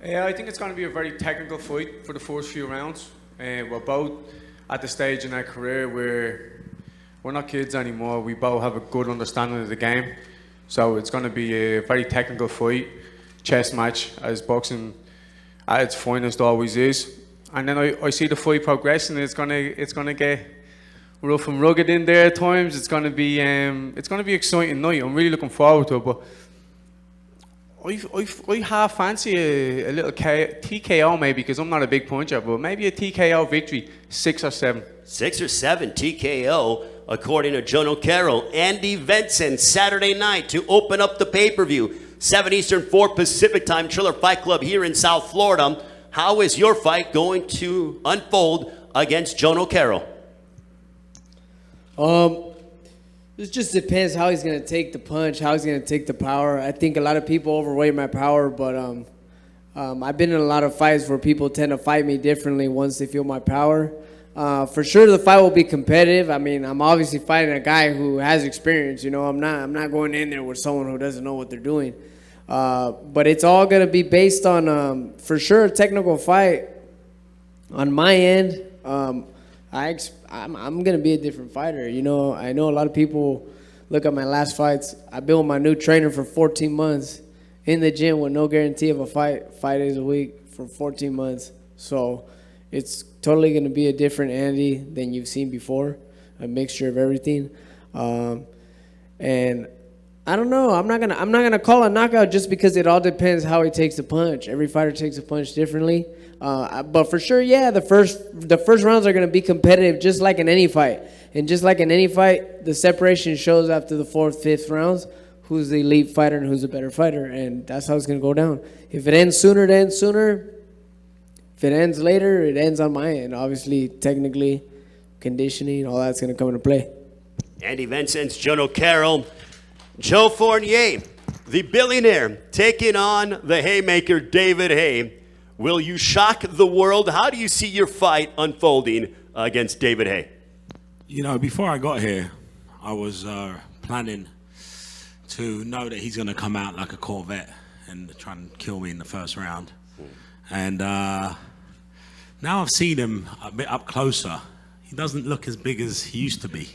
Yeah, I think it's going to be a very technical fight for the first few rounds. We're both at the stage in our career where we're not kids anymore. We both have a good understanding of the game. So it's going to be a very technical fight, chess match, as boxing at its finest always is. And then I see the fight progressing. It's gonna get rough and rugged in there at times. It's gonna be exciting night. I'm really looking forward to it. But I half fancy a little TKO maybe, because I'm not a big puncher, but maybe a TKO victory, 6 or 7. 6 or 7 TKO, according to Jono Carroll. Andy Vincent, Saturday night to open up the pay-per-view. 7 Eastern, 4 Pacific time, Triller Fight Club here in South Florida. How is your fight going to unfold against Jono Carroll? It just depends how he's going to take the punch, how he's going to take the power. I think a lot of people overweight my power, but I've been in a lot of fights where people tend to fight me differently once they feel my power. For sure, the fight will be competitive. I mean, I'm obviously fighting a guy who has experience. You know, I'm not going in there with someone who doesn't know what they're doing. But it's all going to be based on, for sure, a technical fight. On my end, I'm going to be a different fighter. You know, I know a lot of people look at my last fights. I've been with my new trainer for 14 months in the gym with no guarantee of a fight 5 days a week for 14 months. So it's totally going to be a different Andy than you've seen before, a mixture of everything. And I don't know. I'm not gonna call a knockout just because it all depends how he takes the punch. Every fighter takes a punch differently. But for sure, yeah, the first rounds are gonna be competitive, just like in any fight. And just like in any fight, the separation shows after the 4th, 5th rounds who's the elite fighter and who's a better fighter, and that's how it's gonna go down. If it ends sooner, it ends sooner. If it ends later, it ends on my end. Obviously, technically, conditioning, all that's gonna come into play. Andy Vincent's Jono Carroll. Joe Fournier, the billionaire, taking on the haymaker David Haye. Will you shock the world? How do you see your fight unfolding against David Haye? You know, before I got here, I was planning to know that he's going to come out like a Corvette and try and kill me in the first round. And now I've seen him a bit up closer. He doesn't look as big as he used to be.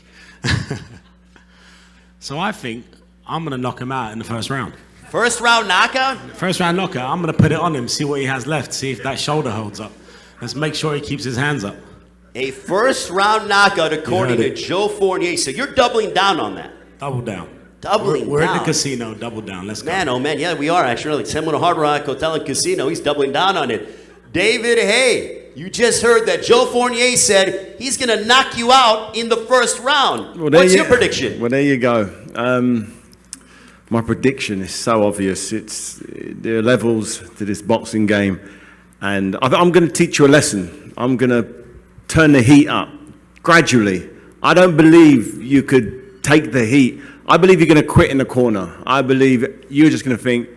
So I think I'm going to knock him out in the first round. First round knockout? First round knockout. I'm going to put it on him, see what he has left, see if that shoulder holds up. Let's make sure he keeps his hands up. A first round knockout according to Joe Fournier. So you're doubling down on that. Double down. We're at the casino, double down. Let's go. Man, oh man, yeah, we are actually. Like Seminole Hard Rock Hotel and Casino, he's doubling down on it. David Haye, you just heard that Joe Fournier said he's going to knock you out in the first round. Well, What's your prediction? Well, there you go. My prediction is so obvious. There are levels to this boxing game, and I'm going to teach you a lesson. I'm going to turn the heat up gradually. I don't believe you could take the heat. I believe you're going to quit in the corner. I believe you're just going to think,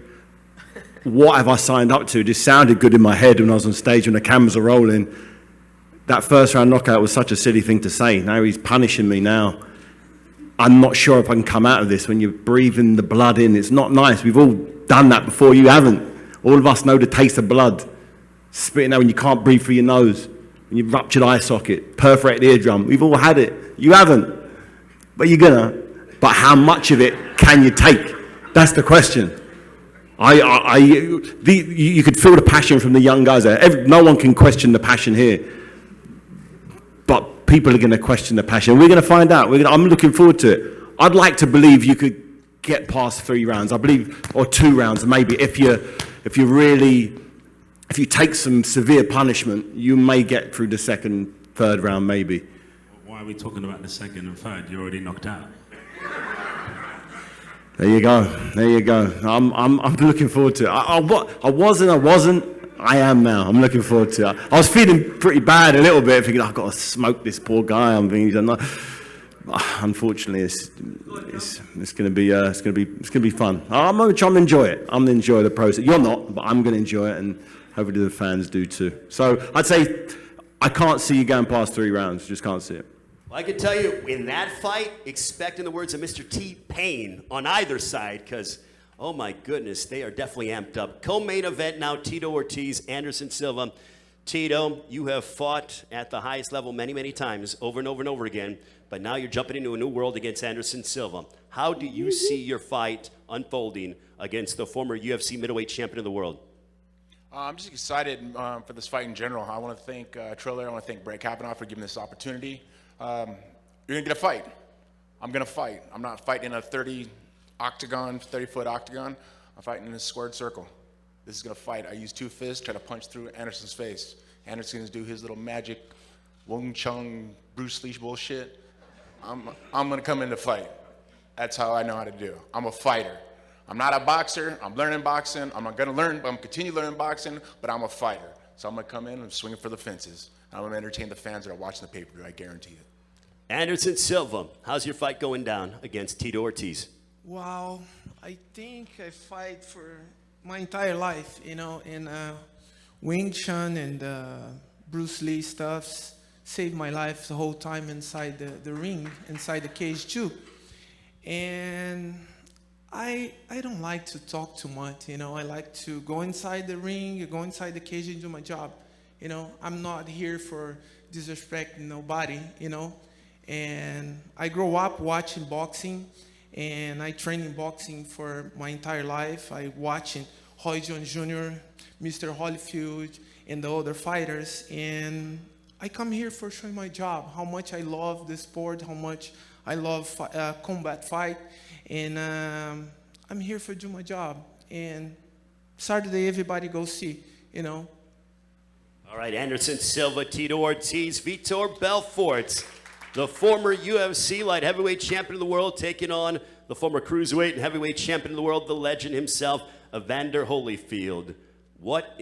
what have I signed up to? This sounded good in my head when I was on stage when the cameras are rolling. That first round knockout was such a silly thing to say. Now he's punishing me now. I'm not sure if I can come out of this when you're breathing the blood in. It's not nice. We've all done that before. You haven't. All of us know the taste of blood. Spitting out when you can't breathe through your nose, when you've ruptured eye socket, perforated eardrum. We've all had it. You haven't. But you're gonna. But how much of it can you take? That's the question. You could feel the passion from the young guys there. No one can question the passion here. But people are going to question the passion. We're going to find out. I'm looking forward to it. I'd like to believe you could get past 3 rounds. I believe, or 2 rounds maybe. If you take some severe punishment, you may get through the 2nd, 3rd round maybe. Why are we talking about the 2nd and 3rd? You're already knocked out. There you go. There you go. I'm looking forward to it. I wasn't. I am now. I'm looking forward to it. I was feeling pretty bad a little bit, thinking I've got to smoke this poor guy. I'm thinking, unfortunately, it's going to be fun. I'm going to enjoy it. I'm going to enjoy the process. You're not, but I'm going to enjoy it, and hopefully the fans do too. So I'd say I can't see you going past 3 rounds. Just can't see it. Well, I can tell you, in that fight, expect, in the words of Mr. T, pain on either side, because, oh my goodness, they are definitely amped up. Co-main event now, Tito Ortiz, Anderson Silva. Tito, you have fought at the highest level many, many times, over and over and over again, but now you're jumping into a new world against Anderson Silva. How do you see your fight unfolding against the former UFC middleweight champion of the world? I'm just excited for this fight in general. I want to thank Triller. I want to thank Brett Kavanaugh for giving this opportunity. You're going to get a fight. I'm going to fight. I'm not fighting in a 30-foot octagon. I'm fighting in a squared circle. This is gonna fight. I use 2 fists, try to punch through Anderson's face. Anderson's gonna do his little magic Wing Chun Bruce Lee bullshit. I'm gonna come in to fight. That's how I know how to do. I'm a fighter. I'm not a boxer. I'm learning boxing. I'm not gonna learn. I'm gonna continue learning boxing, but I'm a fighter. So I'm gonna come in and swinging for the fences. I'm gonna entertain the fans that are watching the pay-per-view. I guarantee it. Anderson Silva, how's your fight going down against Tito Ortiz? Well, I think I fight for my entire life, you know, and Wing Chun and Bruce Lee stuffs saved my life the whole time inside the ring, inside the cage too. And I don't like to talk too much, you know. I like to go inside the ring, go inside the cage and do my job. You know, I'm not here for disrespect nobody, you know. And I grew up watching boxing, and I trained in boxing for my entire life. I watched Roy Jones Jr., Mr. Holyfield, and the other fighters. And I come here for showing my job, how much I love the sport, how much I love combat fight. And I'm here for do my job. And Saturday, everybody go see, you know. All right, Anderson Silva, Tito Ortiz, Vitor Belfort, the former UFC light heavyweight champion of the world, taking on the former cruiserweight and heavyweight champion of the world, the legend himself, Evander Holyfield.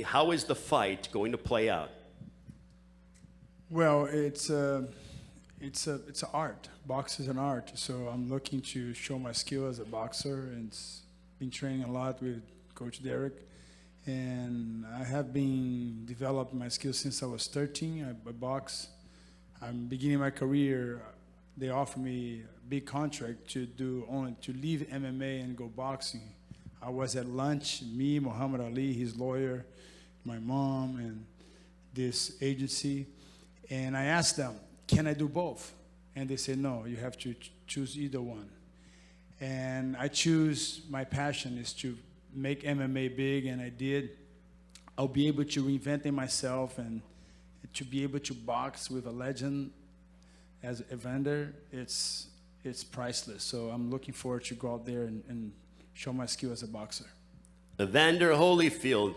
How is the fight going to play out? Well, it's an art. Box is an art. So I'm looking to show my skill as a boxer, and been training a lot with Coach Derek. And I have been developing my skills since I was 13. I box. I'm beginning my career. They offered me a big contract to leave MMA and go boxing. I was at lunch, me, Muhammad Ali, his lawyer, my mom, and this agency. And I asked them, can I do both? And they said, no, you have to choose either one. And I choose, my passion is to make MMA big, and I did. I'll be able to reinvent myself, and to be able to box with a legend as Evander, it's priceless. So I'm looking forward to go out there and show my skill as a boxer. Evander Holyfield,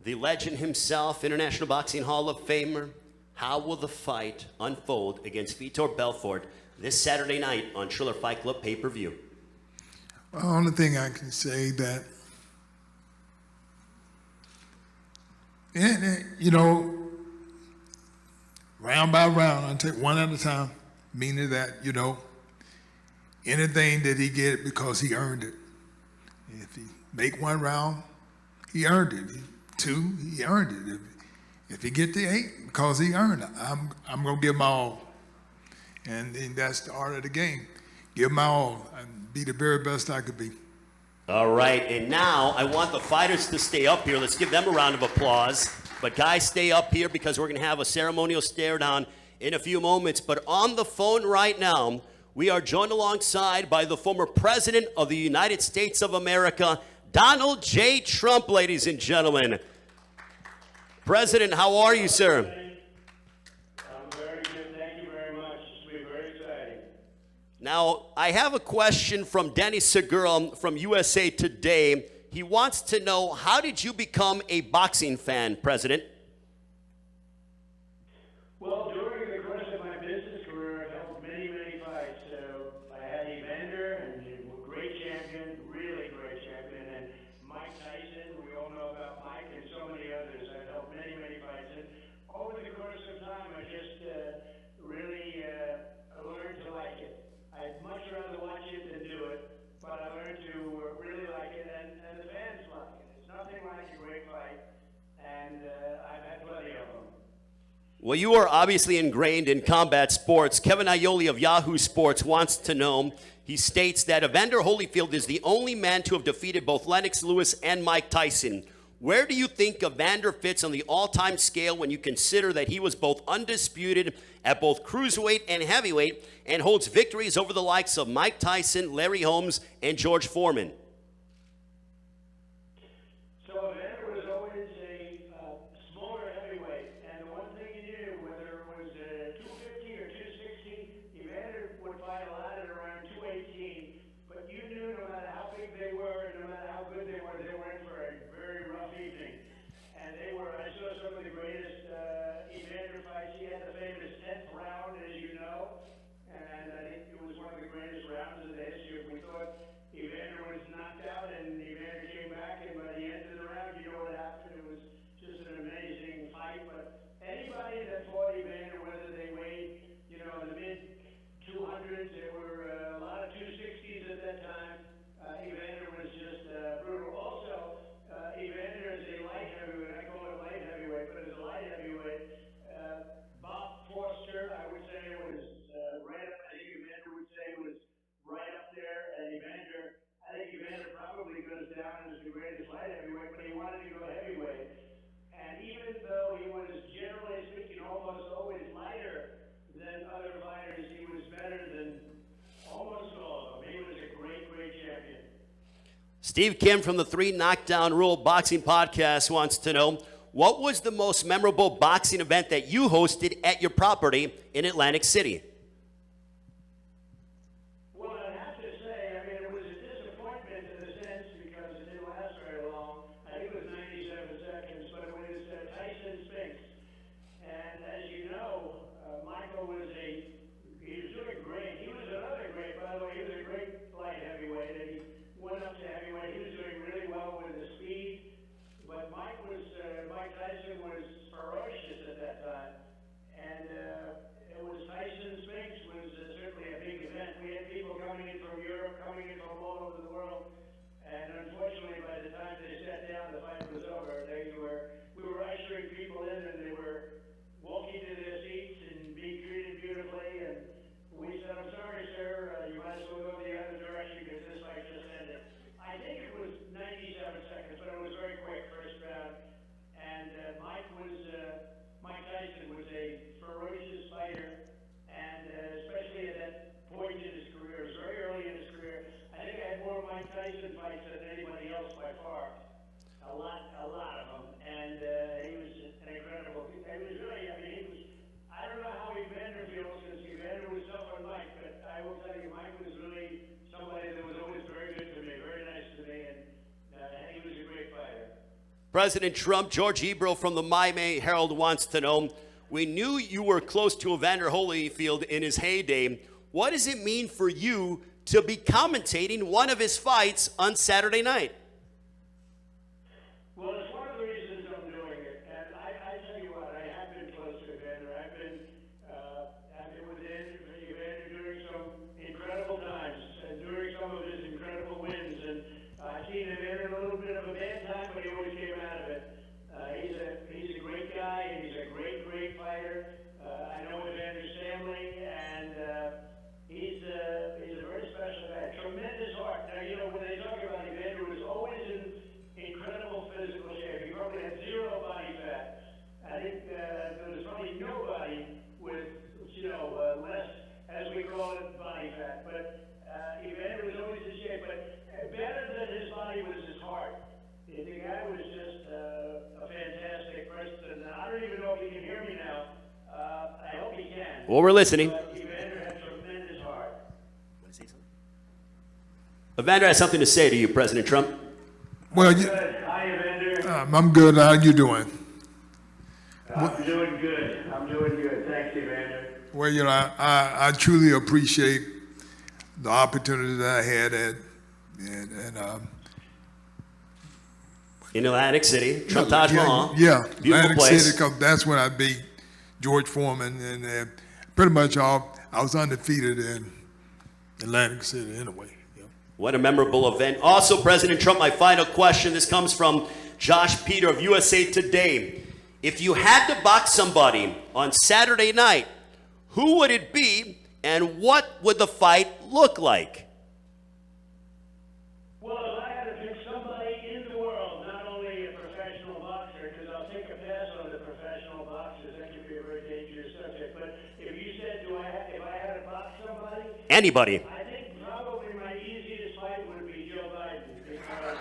the legend himself, International Boxing Hall of Famer. How will the fight unfold against Vitor Belfort this Saturday night on Triller Fight Club pay-per-view? The only thing I can say that, you know, round by round, I take one at a time, meaning that, you know, anything that he get because he earned it. If he make one round, he earned it. 2, he earned it. If he get the 8, because he earned it, I'm gonna give my all. And that's the art of the game. Give my all and be the very best I could be. All right, and now I want the fighters to stay up here. Let's give them a round of applause. But guys, stay up here because we're going to have a ceremonial stare down in a few moments. But on the phone right now, we are joined alongside by the former President of the United States of America, Donald J. Trump, ladies and gentlemen. President, how are you, sir? I'm very good. Thank you very much. This will be very exciting. Now, I have a question from Danny Segura from USA Today. He wants to know, how did you become a boxing fan, President? Well, during the course of my business career, I've held many, many fights. So I had Evander, and he was a great champion, really great champion, and Mike Tyson. We all know about Mike, and so many others. I've held many, many fights. And over the course of time, I just really learned to like it. I'd much rather watch it than do it, but I learned to really like it, and the fans like it. It's nothing like a great fight, and I've had plenty of them. Well, you are obviously ingrained in combat sports. Kevin Aioli of Yahoo Sports wants to know, he states that Evander Holyfield is the only man to have defeated both Lennox Lewis and Mike Tyson. Where do you think Evander fits on the all-time scale when you consider that he was both undisputed at both cruiserweight and heavyweight and holds victories over the likes of Mike Tyson, Larry Holmes, and George Foreman? So Evander was always a smaller heavyweight, and the one thing he knew, whether it was 250 or 260, Evander would fight a lot at around 218, but you knew no matter how big they were, no matter how good they were was the greatest light heavyweight, but he wanted to go heavyweight. And even though he was, generally speaking, almost always lighter than other fighters, he was better than almost all of them. He was a great, great champion. Steve Kim from the 3 Knockdown Rule Boxing Podcast wants to know, what was the most memorable boxing event that you hosted at your property in Atlantic City? Well, I have to say, I mean, it was a disappointment in a sense because it didn't last very long. I think it was 97 seconds, but it was Tyson Spinks. And as you know, Michael was he was doing great. He was another great, by the way, he was a great light heavyweight, and he went up to heavyweight. He was doing really well with his speed, but Mike Tyson was ferocious at that time. And it was Tyson Spinks was certainly a big event. We had people coming in from Europe, coming in from all over the world, and unfortunately, by the time they sat down, the fight was over. We were ushering people in, and they were walking to their seats and being treated beautifully. And we said, "I'm sorry, sir, you might as well go the other direction because this fight just ended." I think it was 97 seconds, but it was very quick first round. And Mike Tyson was a ferocious fighter, and especially at that point in his career, it was very early in his career. I think I had more Mike Tyson fights than anybody else by far. A lot of them. And he was an incredible. He was really, I mean, I don't know how Evander feels because Evander was tough on Mike, but I will tell you, Mike was really somebody that was always very good to me, very nice to me, and he was a great fighter. President Trump, George Ebro from the Miami Herald wants to know, we knew you were close to Evander Holyfield in his heyday. What does it mean for you to be commentating one of his fights on Saturday night? Well, it's one of the reasons I'm doing it, and I tell you what, I have been close to Evander. I've been with Evander during some incredible times, and during some of his incredible wins, and I've seen Evander in a little bit of a bad time, but he always came out of it. He's a great guy, and he's a great, great fighter. I know Evander's family, and he's a very special guy. Tremendous heart. Now, you know, when they talk about Evander, was always in incredible physical shape. He probably had zero body fat. I think there was probably nobody with, less, as we call it, body fat. But Evander was always in shape. But better than his body was his heart. The guy was just a fantastic person. I don't even know if he can hear me now. I hope he can. Well, we're listening. Evander had tremendous heart. Want to say something? Evander has something to say to you, President Trump. Well, Good. Hi, Evander. I'm good. How you doing? I'm doing good. Thanks, Evander. Well, I truly appreciate the opportunity that I had In Atlantic City, Trump Taj Mahal. Yeah, Beautiful Atlantic place. City, because that's when I beat George Foreman, and pretty much I was undefeated in Atlantic City anyway. Yeah. What a memorable event. Also, President Trump, my final question. This comes from Josh Peter of USA Today. If you had to box somebody on Saturday night, who would it be, and what would the fight look like? Well, if I had to pick somebody in the world, not only a professional boxer, because I'll take a pass on the professional boxers, that can be a very dangerous subject. But if you said, if I had to box somebody? Anybody. I think probably my easiest fight would be Joe Biden, because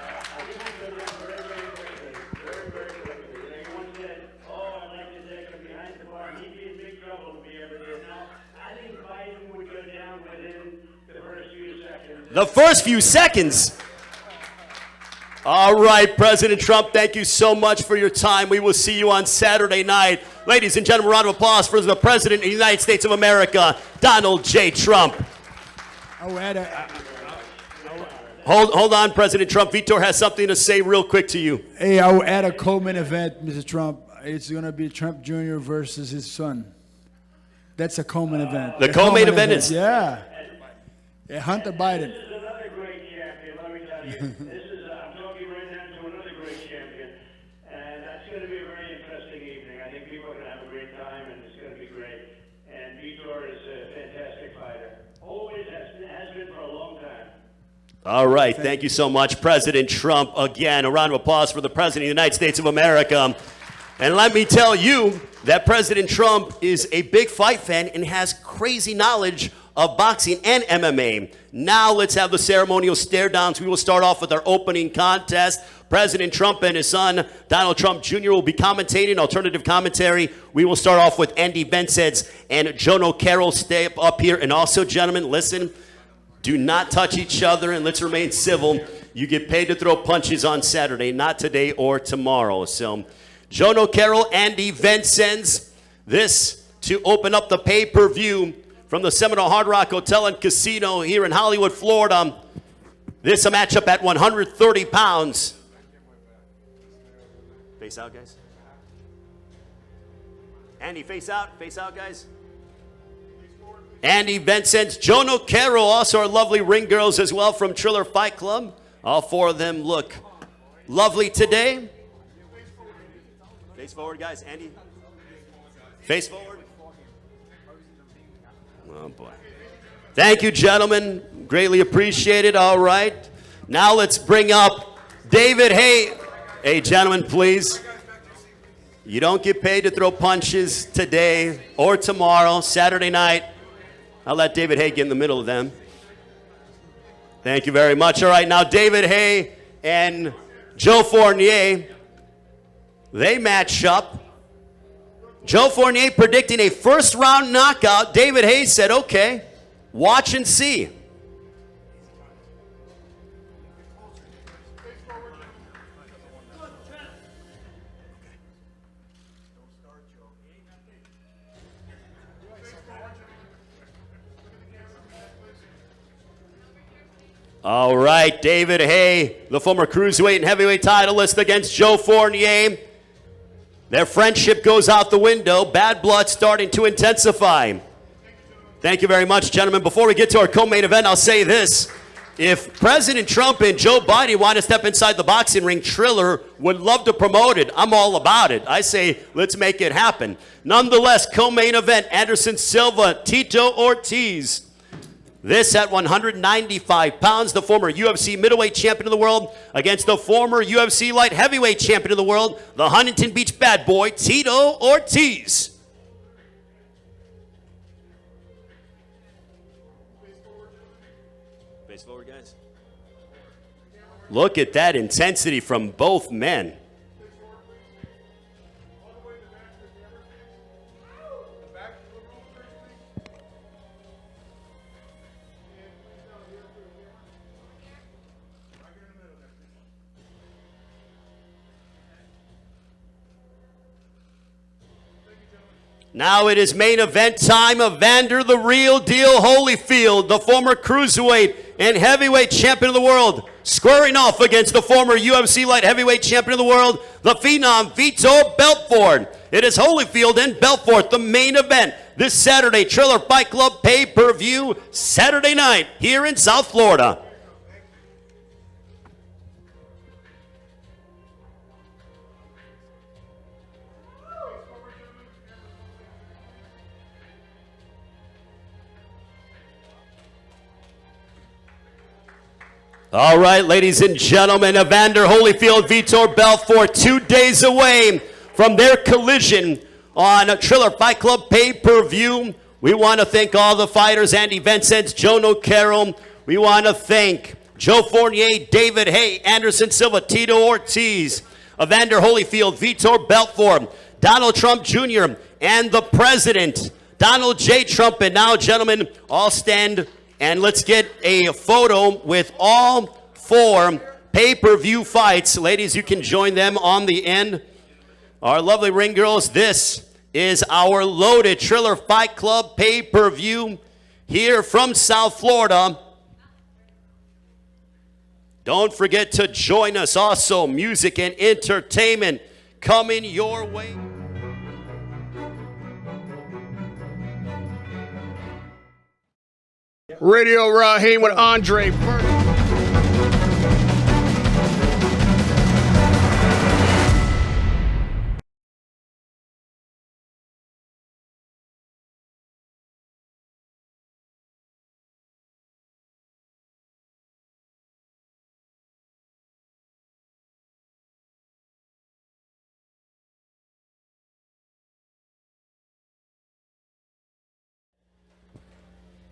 I think he goes down very, very quickly. Very, very quickly. And everyone said, oh, I'd like to take him behind the bar. He'd be in big trouble to be able to do it. Now, I think Biden would go down within the first few seconds. The first few seconds. All right, President Trump, thank you so much for your time. We will see you on Saturday night. Ladies and gentlemen, round of applause for the President of the United States of America, Donald J. Trump. Hold on, President Trump. Vitor has something to say real quick to you. Hey, I will add a co-main event, Mr. Trump. It's going to be Trump Jr. versus his son. That's a co-main event. The co-main event is? Yeah. Hunter Biden. This is another great champion, let me tell you. I'm talking right now to another great champion. And that's going to be a very interesting evening. I think people are going to have a great time, and it's going to be great. And Vitor is a fantastic fighter. Always has been for a long time. All right, thank you so much, President Trump. Again, a round of applause for the President of the United States of America. And let me tell you that President Trump is a big fight fan and has crazy knowledge of boxing and MMA. Now let's have the ceremonial stare downs. We will start off with our opening contest. President Trump and his son, Donald Trump Jr., will be commentating, alternative commentary. We will start off with Andy Vincent and Jono Carroll. Stay up here. And also, gentlemen, listen. Do not touch each other and let's remain civil. You get paid to throw punches on Saturday, not today or tomorrow. So, Jono Carroll, Andy Vincent, this to open up the pay-per-view from the Seminole Hard Rock Hotel and Casino here in Hollywood, Florida. This a matchup at 130 pounds. Face out, guys. Andy, face out, guys. Andy Vincent, Jono Carroll, also our lovely ring girls as well from Triller Fight Club. All four of them look lovely today. Face forward, guys. Andy. Face forward. Oh, boy. Thank you, gentlemen. Greatly appreciated. All right. Now let's bring up David Haye. Hey, gentlemen, please. You don't get paid to throw punches today or tomorrow, Saturday night. I'll let David Haye get in the middle of them. Thank you very much. All right, now David Haye and Joe Fournier, they match up. Joe Fournier predicting a first-round knockout. David Haye said, okay, watch and see. All right, David Haye, the former cruiserweight and heavyweight titleist against Joe Fournier. Their friendship goes out the window. Bad blood starting to intensify. Thank you very much, gentlemen. Before we get to our co-main event, I'll say this. If President Trump and Joe Biden want to step inside the boxing ring, Triller would love to promote it. I'm all about it. I say, let's make it happen. Nonetheless, co-main event, Anderson Silva, Tito Ortiz. This at 195 pounds, the former UFC middleweight champion of the world against the former UFC light heavyweight champion of the world, the Huntington Beach bad boy, Tito Ortiz. Face forward, guys. Look at that intensity from both men. Now it is main event time. Evander the Real Deal Holyfield, the former cruiserweight and heavyweight champion of the world, squaring off against the former UFC light heavyweight champion of the world, the Phenom Vitor Belfort. It is Holyfield and Belfort, the main event this Saturday, Triller Fight Club pay-per-view, Saturday night here in South Florida. All right, ladies and gentlemen, Evander Holyfield, Vitor Belfort, 2 days away from their collision on Triller Fight Club pay-per-view. We want to thank all the fighters, Andy Vincent, Jono Carroll. We want to thank Joe Fournier, David Haye, Anderson Silva, Tito Ortiz, Evander Holyfield, Vitor Belfort, Donald Trump Jr., and the President, Donald J. Trump. And now, gentlemen, all stand and let's get a photo with all four pay-per-view fights. Ladies, you can join them on the end. Our lovely ring girls, this is our loaded Triller Fight Club pay-per-view here from South Florida. Don't forget to join us. Also, music and entertainment coming your way. Radio Raheem with Andre.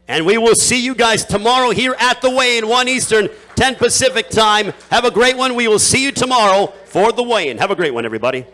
And we will see you guys tomorrow here at the weigh-in, 1 Eastern, 10 Pacific time. Have a great one. We will see you tomorrow for the weigh-in. Have a great one, everybody.